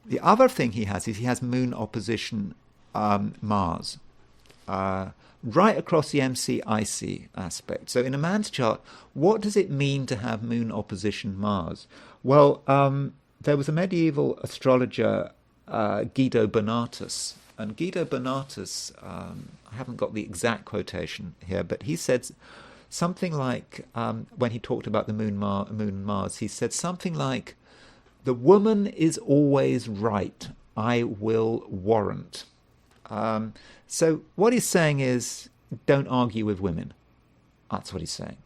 The other thing he has is he has Moon opposition Mars, right across the MC-IC aspect. So in a man's chart, what does it mean to have Moon opposition Mars? Well, there was a medieval astrologer, Guido Bonatus. And Guido Bonatus, I haven't got the exact quotation here, but he said something like, when he talked about the Moon and Mars, he said something like, "The woman is always right, I will warrant." So what he's saying is, don't argue with women. That's what he's saying.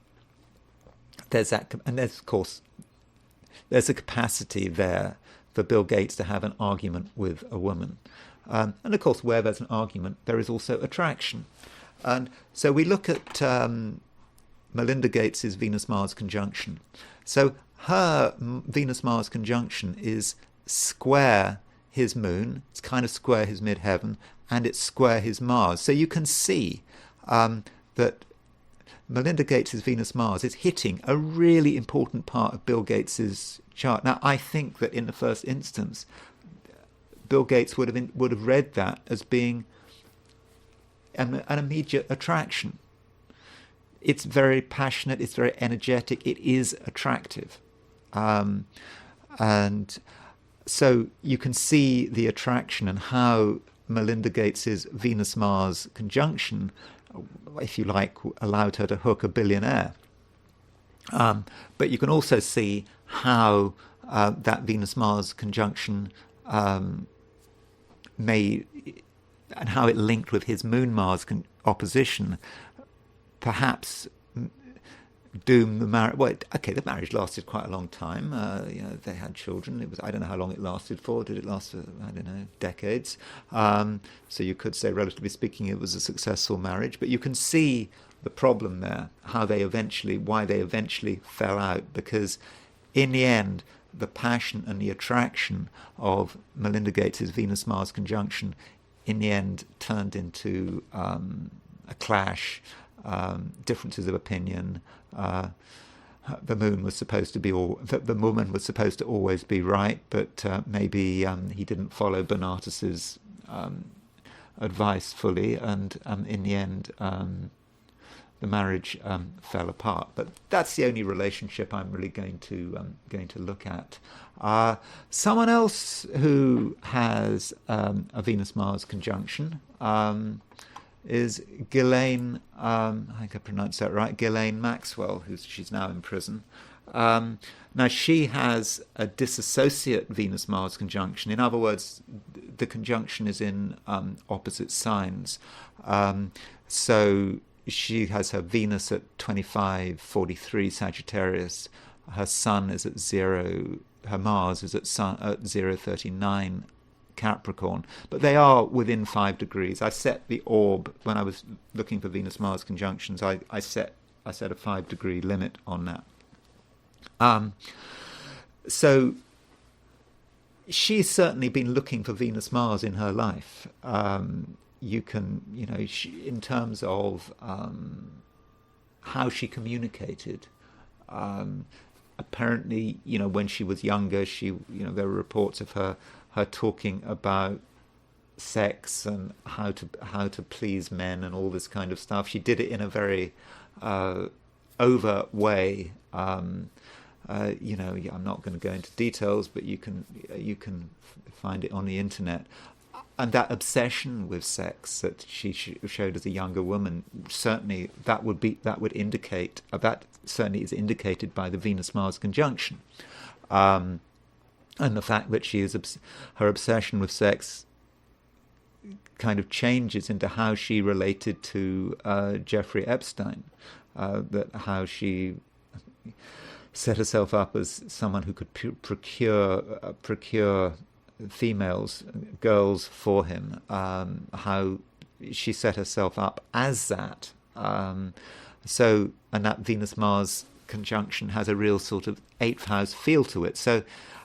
There's that, and there's, of course, there's a capacity there for Bill Gates to have an argument with a woman. And of course, where there's an argument, there is also attraction. And so we look at Melinda Gates's Venus-Mars conjunction. So her Venus-Mars conjunction is square his Moon, it's kind of square his midheaven, and it's square his Mars. So you can see that Melinda Gates's Venus-Mars is hitting a really important part of Bill Gates's chart. Now, I think that in the first instance, Bill Gates would have read that as being an immediate attraction. It's very passionate, it's very energetic, it is attractive. And so you can see the attraction and how Melinda Gates's Venus-Mars conjunction, if you like, allowed her to hook a billionaire. But you can also see how that Venus-Mars conjunction and how it linked with his Moon-Mars opposition, perhaps doom the marriage. Well, okay, the marriage lasted quite a long time. They had children. I don't know how long it lasted for. Did it last for, I don't know, decades? So you could say, relatively speaking, it was a successful marriage. But you can see the problem there, why they eventually fell out, because in the end, the passion and the attraction of Melinda Gates' Venus-Mars conjunction in the end turned into a clash, differences of opinion, the moon was supposed to be the woman was supposed to always be right, but maybe he didn't follow Bonatus's advice fully, and in the end the marriage fell apart. But that's the only relationship I'm really going to look at. Someone else who has a Venus-Mars conjunction is Ghislaine, I think I pronounced that right, Ghislaine Maxwell, she's now in prison. Now, she has a dissociate Venus-Mars conjunction. In other words, the conjunction is in opposite signs. So she has her Venus at 25:43 Sagittarius. Her Sun is at 0. Her Mars is at 0:39 Capricorn, but they are within 5 degrees. I set the orb when I was looking for Venus-Mars conjunctions. I set a 5-degree limit on that. So she's certainly been looking for Venus-Mars in her life. You can, in terms of how she communicated. Apparently, when she was younger, there were reports of her talking about sex and how to please men and all this kind of stuff. She did it in a very overt way. I'm not going to go into details, but you can find it on the internet. And that obsession with sex that she showed as a younger woman, certainly that certainly is indicated by the Venus-Mars conjunction. And the fact that her obsession with sex kind of changes into how she related to Jeffrey Epstein, how she set herself up as someone who could procure girls for him, how she set herself up as that. And that Venus-Mars conjunction has a real sort of 8th house feel to it. So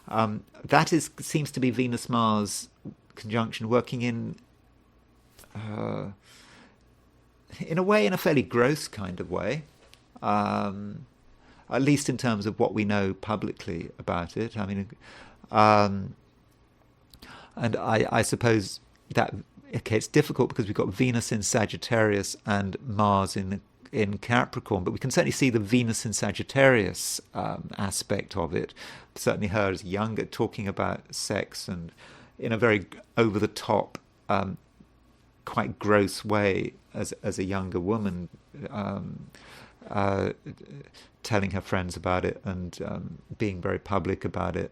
that seems to be Venus-Mars conjunction working in a way, in a fairly gross kind of way, at least in terms of what we know publicly about it. I mean, and I suppose that it's difficult because we've got Venus in Sagittarius and Mars in Capricorn, but we can certainly see the Venus in Sagittarius aspect of it. Certainly her as younger, talking about sex and in a very over-the-top, quite gross way as a younger woman, telling her friends about it and being very public about it.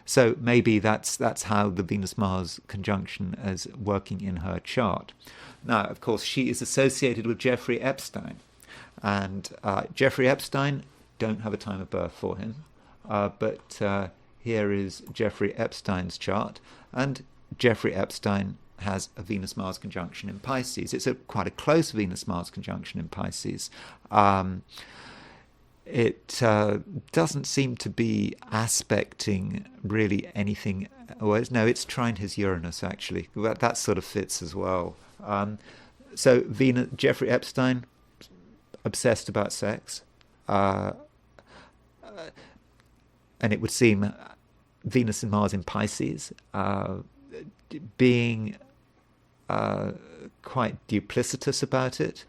So maybe that's how the Venus-Mars conjunction is working in her chart. Now, of course, she is associated with Jeffrey Epstein. And Jeffrey Epstein, don't have a time of birth for him. But here is Jeffrey Epstein's chart. And Jeffrey Epstein has a Venus-Mars conjunction in Pisces. It's quite a close Venus-Mars conjunction in Pisces. It doesn't seem to be aspecting really anything. It's trined his Uranus, actually. That sort of fits as well. So Jeffrey Epstein, obsessed about sex. And it would seem Venus and Mars in Pisces, being quite duplicitous about it,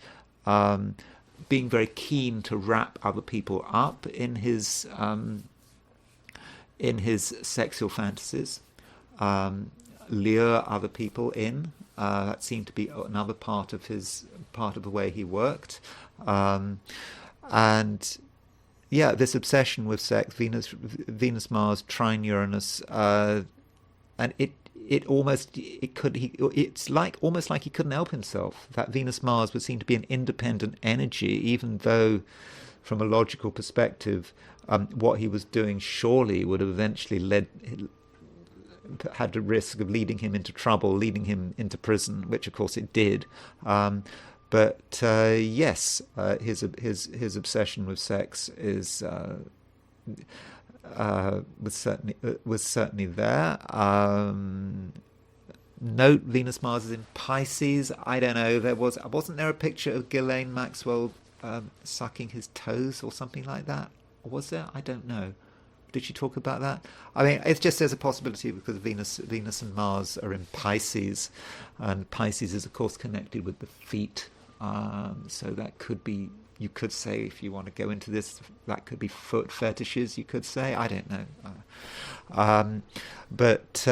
being very keen to wrap other people up in his sexual fantasies, lure other people in. That seemed to be another part of the way he worked, and yeah, this obsession with sex, Venus, Mars, trine Uranus, and it's almost like he couldn't help himself. That Venus Mars would seem to be an independent energy, even though, from a logical perspective, what he was doing surely would have eventually had the risk of leading him into trouble, leading him into prison, which of course it did. But yes, his obsession with sex was certainly there. Note Venus Mars is in Pisces. I don't know. Wasn't there a picture of Ghislaine Maxwell sucking his toes or something like that? was there? I don't know. Did she talk about that? I mean, it's just there's a possibility because Venus and Mars are in Pisces, and Pisces is of course connected with the feet. So that could be, you could say, if you want to go into this, that could be foot fetishes. You could say, I don't know, but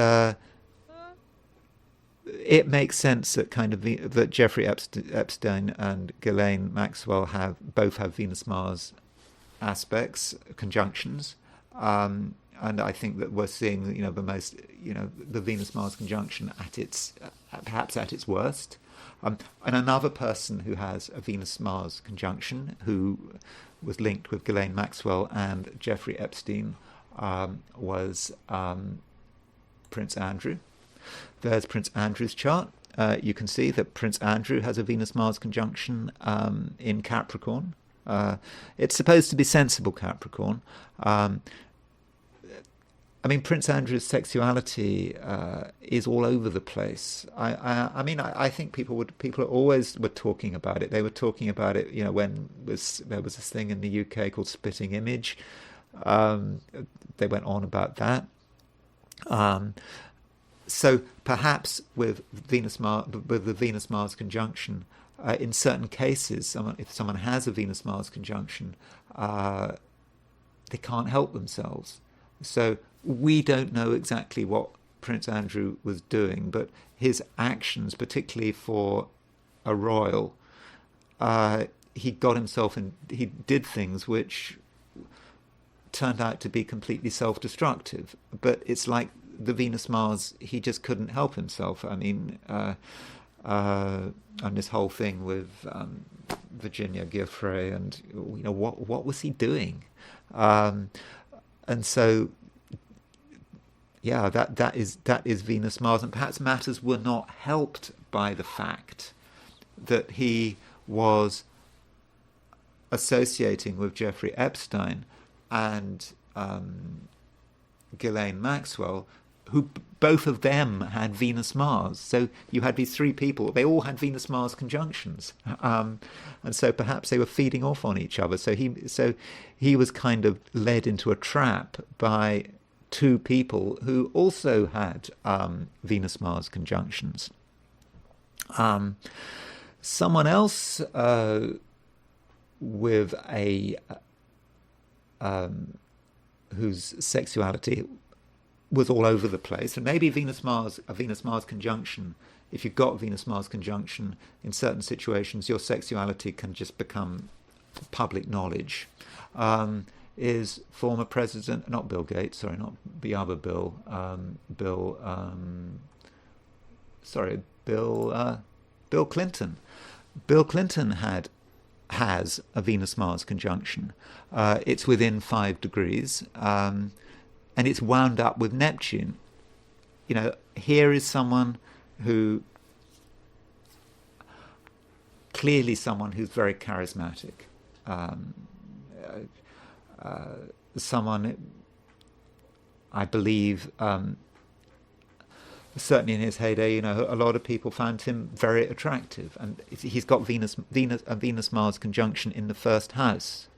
it makes sense that that Jeffrey Epstein and Ghislaine Maxwell both have Venus-Mars aspects, conjunctions. And I think that we're seeing, the Venus-Mars conjunction perhaps at its worst. And another person who has a Venus-Mars conjunction, who was linked with Ghislaine Maxwell and Jeffrey Epstein, was Prince Andrew. There's Prince Andrew's chart. You can see that Prince Andrew has a Venus-Mars conjunction in Capricorn. It's supposed to be sensible Capricorn. I mean, Prince Andrew's sexuality is all over the place. I think people always were talking about it. They were talking about it, when there was this thing in the UK called Spitting Image. They went on about that. So perhaps with the Venus-Mars conjunction, in certain cases, if someone has a Venus-Mars conjunction, they can't help themselves. So we don't know exactly what Prince Andrew was doing, but his actions, particularly for a royal, he did things which turned out to be completely self-destructive. But it's like the Venus-Mars, he just couldn't help himself. I mean, and this whole thing with Virginia Giuffre, and what was he doing? And so, yeah, that is Venus-Mars, and perhaps matters were not helped by the fact that he was associating with Jeffrey Epstein and Ghislaine Maxwell, who both of them had Venus-Mars. So you had these three people, they all had Venus-Mars conjunctions. And so perhaps they were feeding off on each other. So he was kind of led into a trap by two people who also had Venus-Mars conjunctions. Someone else with whose sexuality was all over the place, and maybe a Venus-Mars conjunction. If you've got Venus-Mars conjunction in certain situations, your sexuality can just become public knowledge. Is former President, not Bill Gates, sorry, not the other Bill, Bill Clinton. Bill Clinton has a Venus-Mars conjunction. It's within 5 degrees, and it's wound up with Neptune. Here is someone who, clearly someone who's very charismatic. Someone, I believe, certainly in his heyday, a lot of people found him very attractive, and he's got a Venus-Mars conjunction in the first house.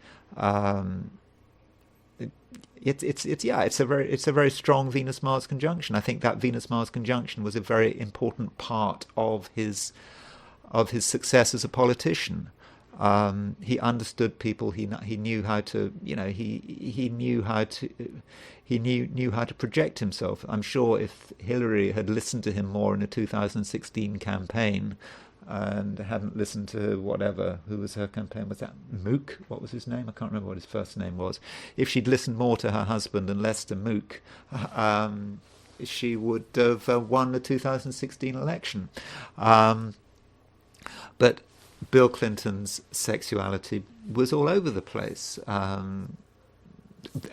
It's a very strong Venus-Mars conjunction. I think that Venus-Mars conjunction was a very important part of his success as a politician. He understood people. He knew how to he knew how to project himself. I'm sure if Hillary had listened to him more in the 2016 campaign and hadn't listened to who was her campaign, was that Mook? What was his name? I can't remember what his first name was. If she'd listened more to her husband and less to Mook, she would have won the 2016 election. But Bill Clinton's sexuality was all over the place, and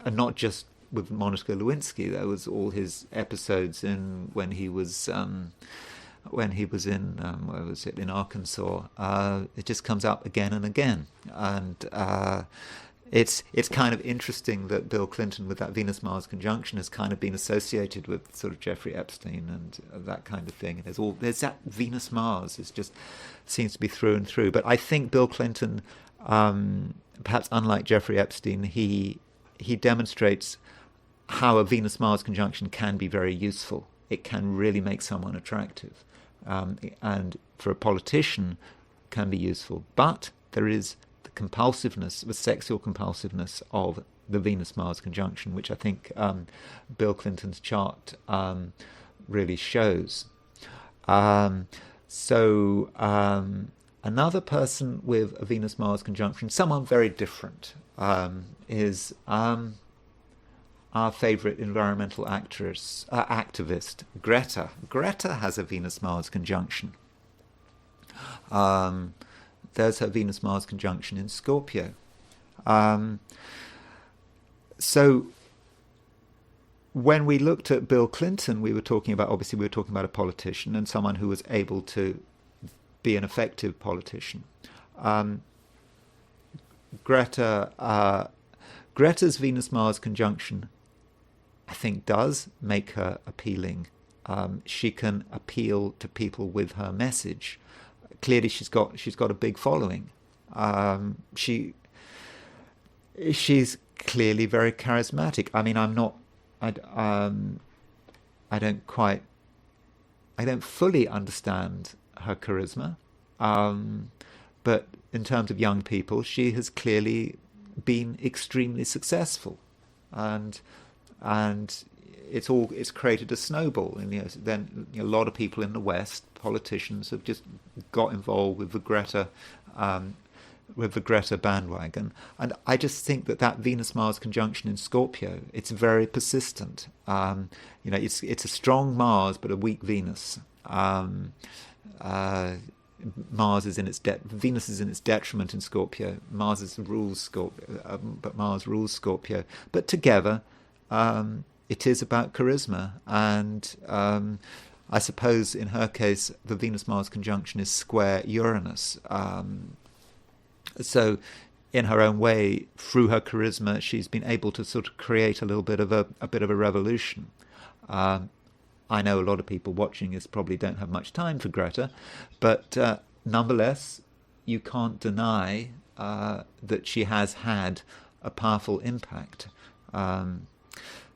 not just with Monica Lewinsky. There was all his episodes when he was in where was it, in Arkansas. It just comes up again and again, and it's kind of interesting that Bill Clinton, with that Venus-Mars conjunction, has kind of been associated with sort of Jeffrey Epstein and that kind of thing. There's that Venus-Mars. It just seems to be through and through. But I think Bill Clinton, perhaps unlike Jeffrey Epstein, he he demonstrates how a Venus-Mars conjunction can be very useful. It can really make someone attractive. And for a politician, can be useful. But there is the compulsiveness, the sexual compulsiveness of the Venus-Mars conjunction, which I think Bill Clinton's chart really shows. Another person with a Venus-Mars conjunction, someone very different, is our favourite environmental activist, Greta. Greta has a Venus-Mars conjunction. There's her Venus-Mars conjunction in Scorpio. So when we looked at Bill Clinton, we were talking about a politician and someone who was able to be an effective politician. Greta's Venus-Mars conjunction, I think, does make her appealing. She can appeal to people with her message. Clearly, she's got a big following. She's clearly very charismatic. I mean, I don't fully understand her charisma, but in terms of young people, she has clearly been extremely successful, and it's created a snowball. And then a lot of people in the West, politicians, have just got involved with the Greta bandwagon. And I just think that Venus-Mars conjunction in Scorpio, it's very persistent. It's a strong Mars but a weak Venus. Venus is in its detriment in Scorpio. Mars rules Scorpio. But together, it is about charisma. And I suppose in her case, the Venus-Mars conjunction is square Uranus. So in her own way, through her charisma, she's been able to sort of create a bit of a revolution. I know a lot of people watching this probably don't have much time for Greta, but nonetheless, you can't deny that she has had a powerful impact.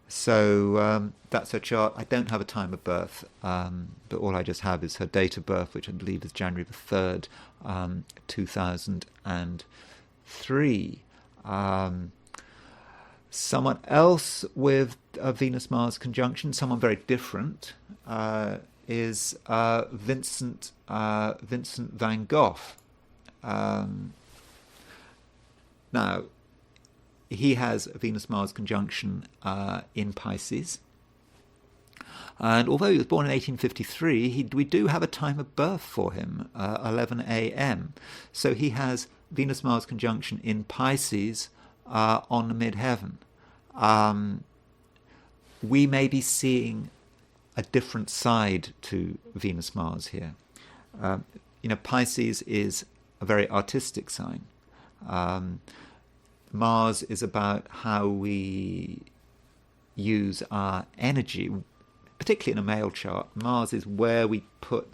So that's her chart. I don't have a time of birth, but all I just have is her date of birth, which I believe is January the 3rd, 2003. Someone else with a Venus-Mars conjunction, someone very different, is Vincent van Gogh. Now, he has a Venus-Mars conjunction in Pisces. And although he was born in 1853, we do have a time of birth for him, 11 a.m. So he has Venus-Mars conjunction in Pisces on the midheaven. We may be seeing a different side to Venus-Mars here. Pisces is a very artistic sign. Mars is about how we use our energy, particularly in a male chart. Mars is where we put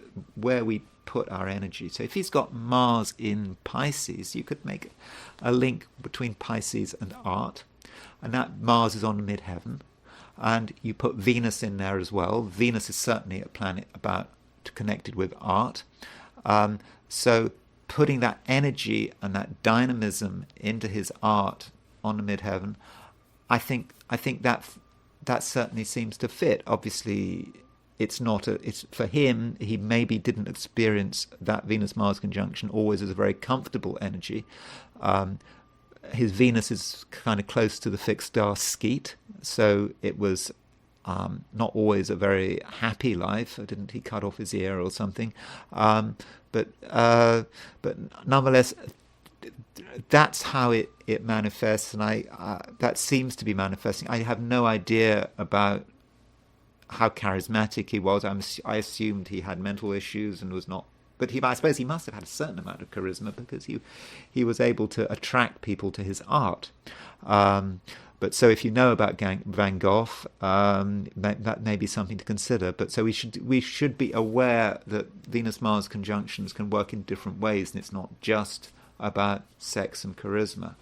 our energy. So if he's got Mars in Pisces, you could make a link between Pisces and art, and that Mars is on the midheaven, and you put Venus in there as well. Venus is certainly a planet connected with art. So putting that energy and that dynamism into his art on the midheaven, I think that certainly seems to fit. Obviously, it's for him. He maybe didn't experience that Venus-Mars conjunction always as a very comfortable energy. His Venus is kind of close to the fixed star Skeet, so it was not always a very happy life. Didn't he cut off his ear or something? But nonetheless, that's how it manifests, and that seems to be manifesting. I have no idea about how charismatic he was. I assumed he had mental issues and was not. But I suppose he must have had a certain amount of charisma because he was able to attract people to his art. But so if you know about Van Gogh, that may be something to consider. But so we should be aware that Venus-Mars conjunctions can work in different ways, and it's not just about sex and charisma.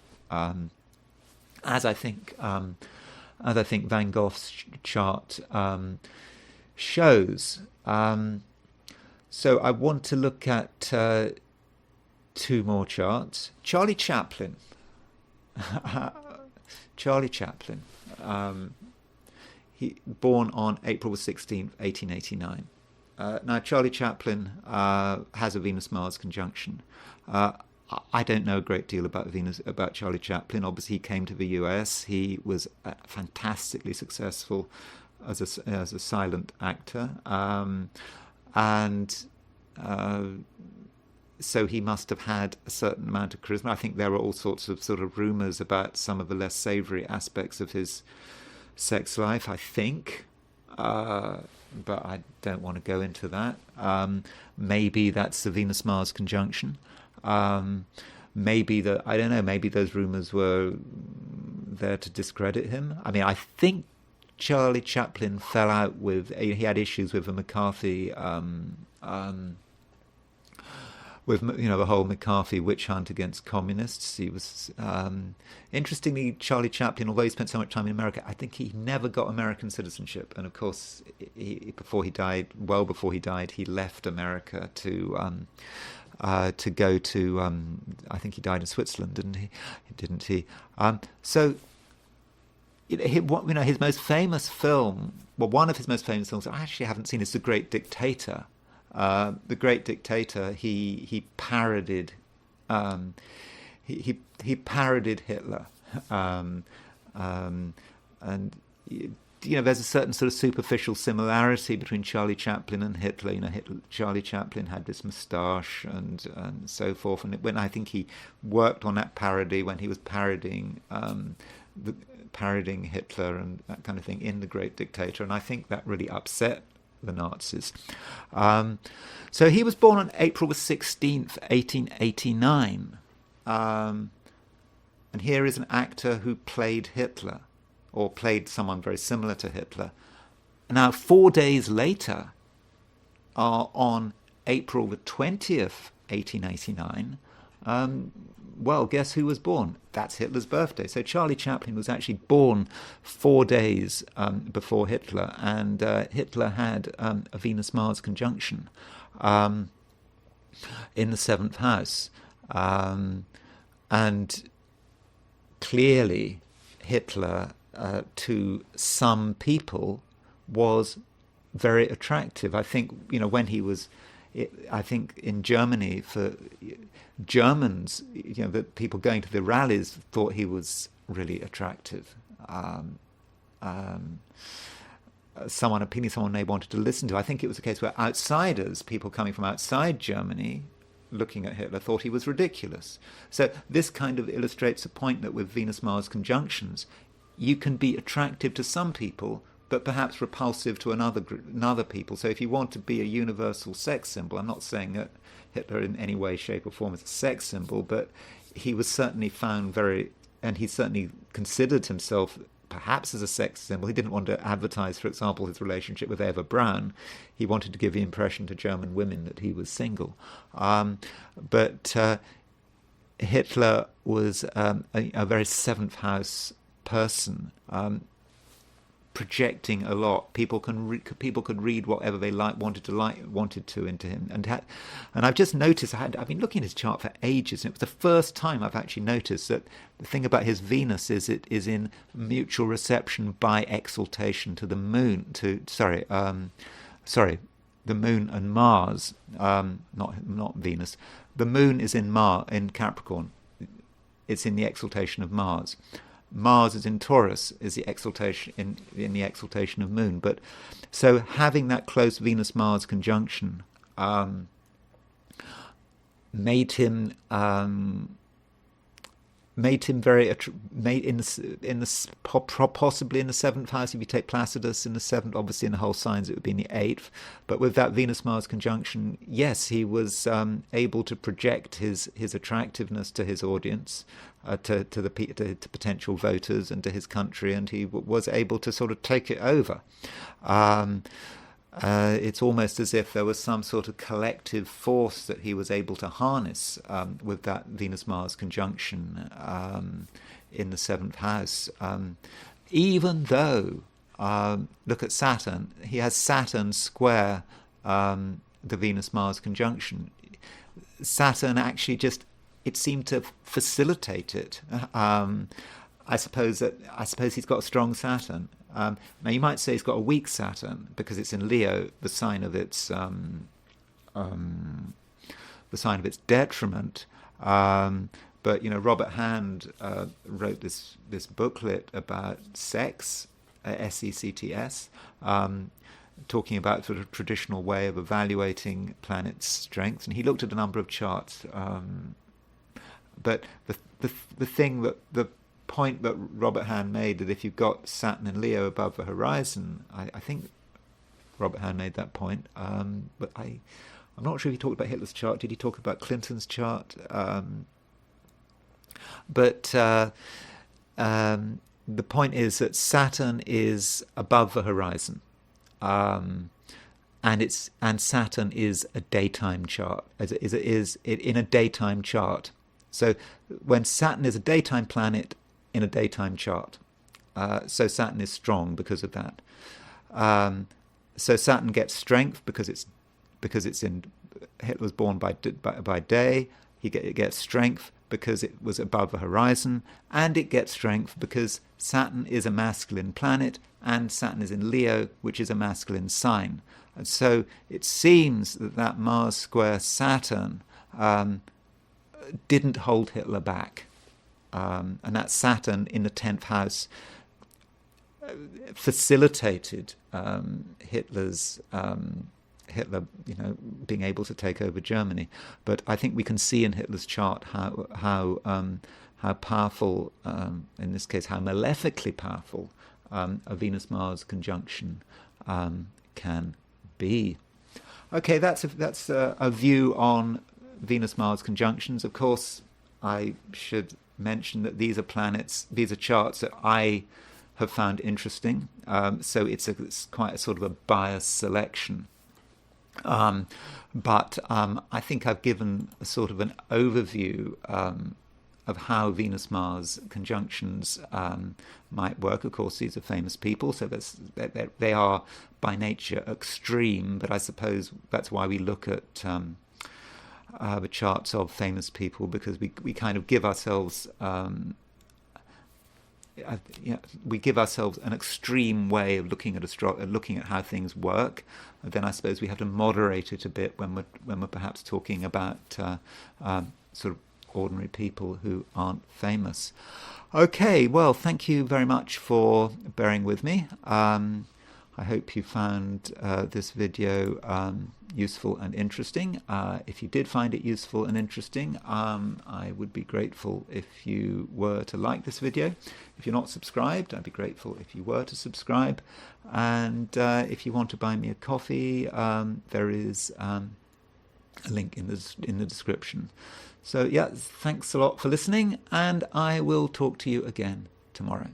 as I think Van Gogh's chart shows. So I want to look at two more charts. Charlie Chaplin. Charlie Chaplin. He born on April 16th, 1889. Now, Charlie Chaplin has a Venus-Mars conjunction. I don't know a great deal about Charlie Chaplin. Obviously, he came to the US. He was fantastically successful as a silent actor, and so he must have had a certain amount of charisma. I think there were all sorts of sort of rumors about some of the less savory aspects of his sex life, I think, but I don't want to go into that. Maybe that's the Venus-Mars conjunction. Maybe I don't know, maybe those rumors were there to discredit him. I mean, I think Charlie Chaplin fell out he had issues with the McCarthy, with the whole McCarthy witch hunt against communists. He was, interestingly, Charlie Chaplin, although he spent so much time in America, I think he never got American citizenship. And of course, before he died, he left America to go to, I think he died in Switzerland, didn't he? So, his most famous film, one of his most famous films, I actually haven't seen, is The Great Dictator. The Great Dictator. He parodied, he parodied Hitler, and there's a certain sort of superficial similarity between Charlie Chaplin and Hitler. Charlie Chaplin had this moustache and so forth. And when I think he worked on that parody, when he was parodying Hitler and that kind of thing in The Great Dictator, and I think that really upset the Nazis. So he was born on April 16th, 1889. And here is an actor who played Hitler, or played someone very similar to Hitler. Now, 4 days later, on April 20th, 1889, well, guess who was born? That's Hitler's birthday. So Charlie Chaplin was actually born 4 days before Hitler, and Hitler had a Venus-Mars conjunction in the 7th house. And clearly Hitler, to some people, was very attractive. I think, when he was... I think in Germany, for Germans, the people going to the rallies thought he was really attractive. Someone they wanted to listen to. I think it was a case where outsiders, people coming from outside Germany, looking at Hitler, thought he was ridiculous. So this kind of illustrates a point that with Venus-Mars conjunctions, you can be attractive to some people, but perhaps repulsive to another people. So if you want to be a universal sex symbol, I'm not saying that Hitler in any way, shape or form is a sex symbol, but he was certainly found and he certainly considered himself perhaps as a sex symbol. He didn't want to advertise, for example, his relationship with Eva Braun. He wanted to give the impression to German women that he was single. But Hitler was a very 7th house person, projecting a lot. People could read whatever they wanted to into him, and I've just noticed, I've been looking at his chart for ages, and it was the first time I've actually noticed that the thing about his Venus is it is in mutual reception by exaltation to the moon, the moon and Mars, not Venus. The moon is in Capricorn. It's in the exaltation of Mars. Mars is in Taurus, is the exaltation in the exaltation of Moon. But so having that close Venus-Mars conjunction made him very possibly in the 7th house. If you take Placidus in the 7th, obviously in the whole signs it would be in the 8th. But with that Venus-Mars conjunction, yes, he was able to project his attractiveness to his audience, to potential voters and to his country, and he was able to sort of take it over. It's almost as if there was some sort of collective force that he was able to harness with that Venus-Mars conjunction in the 7th house, even though, look at Saturn, he has Saturn square the Venus-Mars conjunction. Saturn actually just, it seemed to facilitate it. I suppose he's got a strong Saturn. Now you might say he's got a weak Saturn because it's in Leo, the sign of its detriment. But Robert Hand wrote this booklet about sex, SECTS, talking about sort of traditional way of evaluating planets' strengths, and he looked at a number of charts. But the point that Robert Hand made, that if you've got Saturn and Leo above the horizon, I think Robert Hand made that point. But I'm not sure if he talked about Hitler's chart. Did he talk about Clinton's chart? But the point is that Saturn is above the horizon, and Saturn is a daytime chart. Is in a daytime chart. So when Saturn is a daytime planet in a daytime chart, so Saturn is strong because of that. So Saturn gets strength because it's in. Hitler was born by day. It gets strength because it was above the horizon, and it gets strength because Saturn is a masculine planet, and Saturn is in Leo, which is a masculine sign. And so it seems that Mars square Saturn didn't hold Hitler back, and that Saturn in the 10th house facilitated Hitler, being able to take over Germany. But I think we can see in Hitler's chart how powerful, in this case, how malefically powerful a Venus-Mars conjunction can be. Okay, that's a view on Venus-Mars conjunctions. Of course, I should mention that these are charts that I have found interesting. So it's quite a sort of a biased selection. But I think I've given a sort of an overview of how Venus-Mars conjunctions might work. Of course, these are famous people, so they are by nature extreme, but I suppose that's why we look at the charts of famous people, because we kind of give ourselves we give ourselves an extreme way of looking at how things work. And then I suppose we have to moderate it a bit when we're perhaps talking about sort of ordinary people who aren't famous. Okay, well, thank you very much for bearing with me. I hope you found this video useful and interesting. If you did find it useful and interesting, I would be grateful if you were to like this video. If you're not subscribed, I'd be grateful if you were to subscribe. And if you want to buy me a coffee, there is a link in the description. So yeah, thanks a lot for listening, and I will talk to you again tomorrow.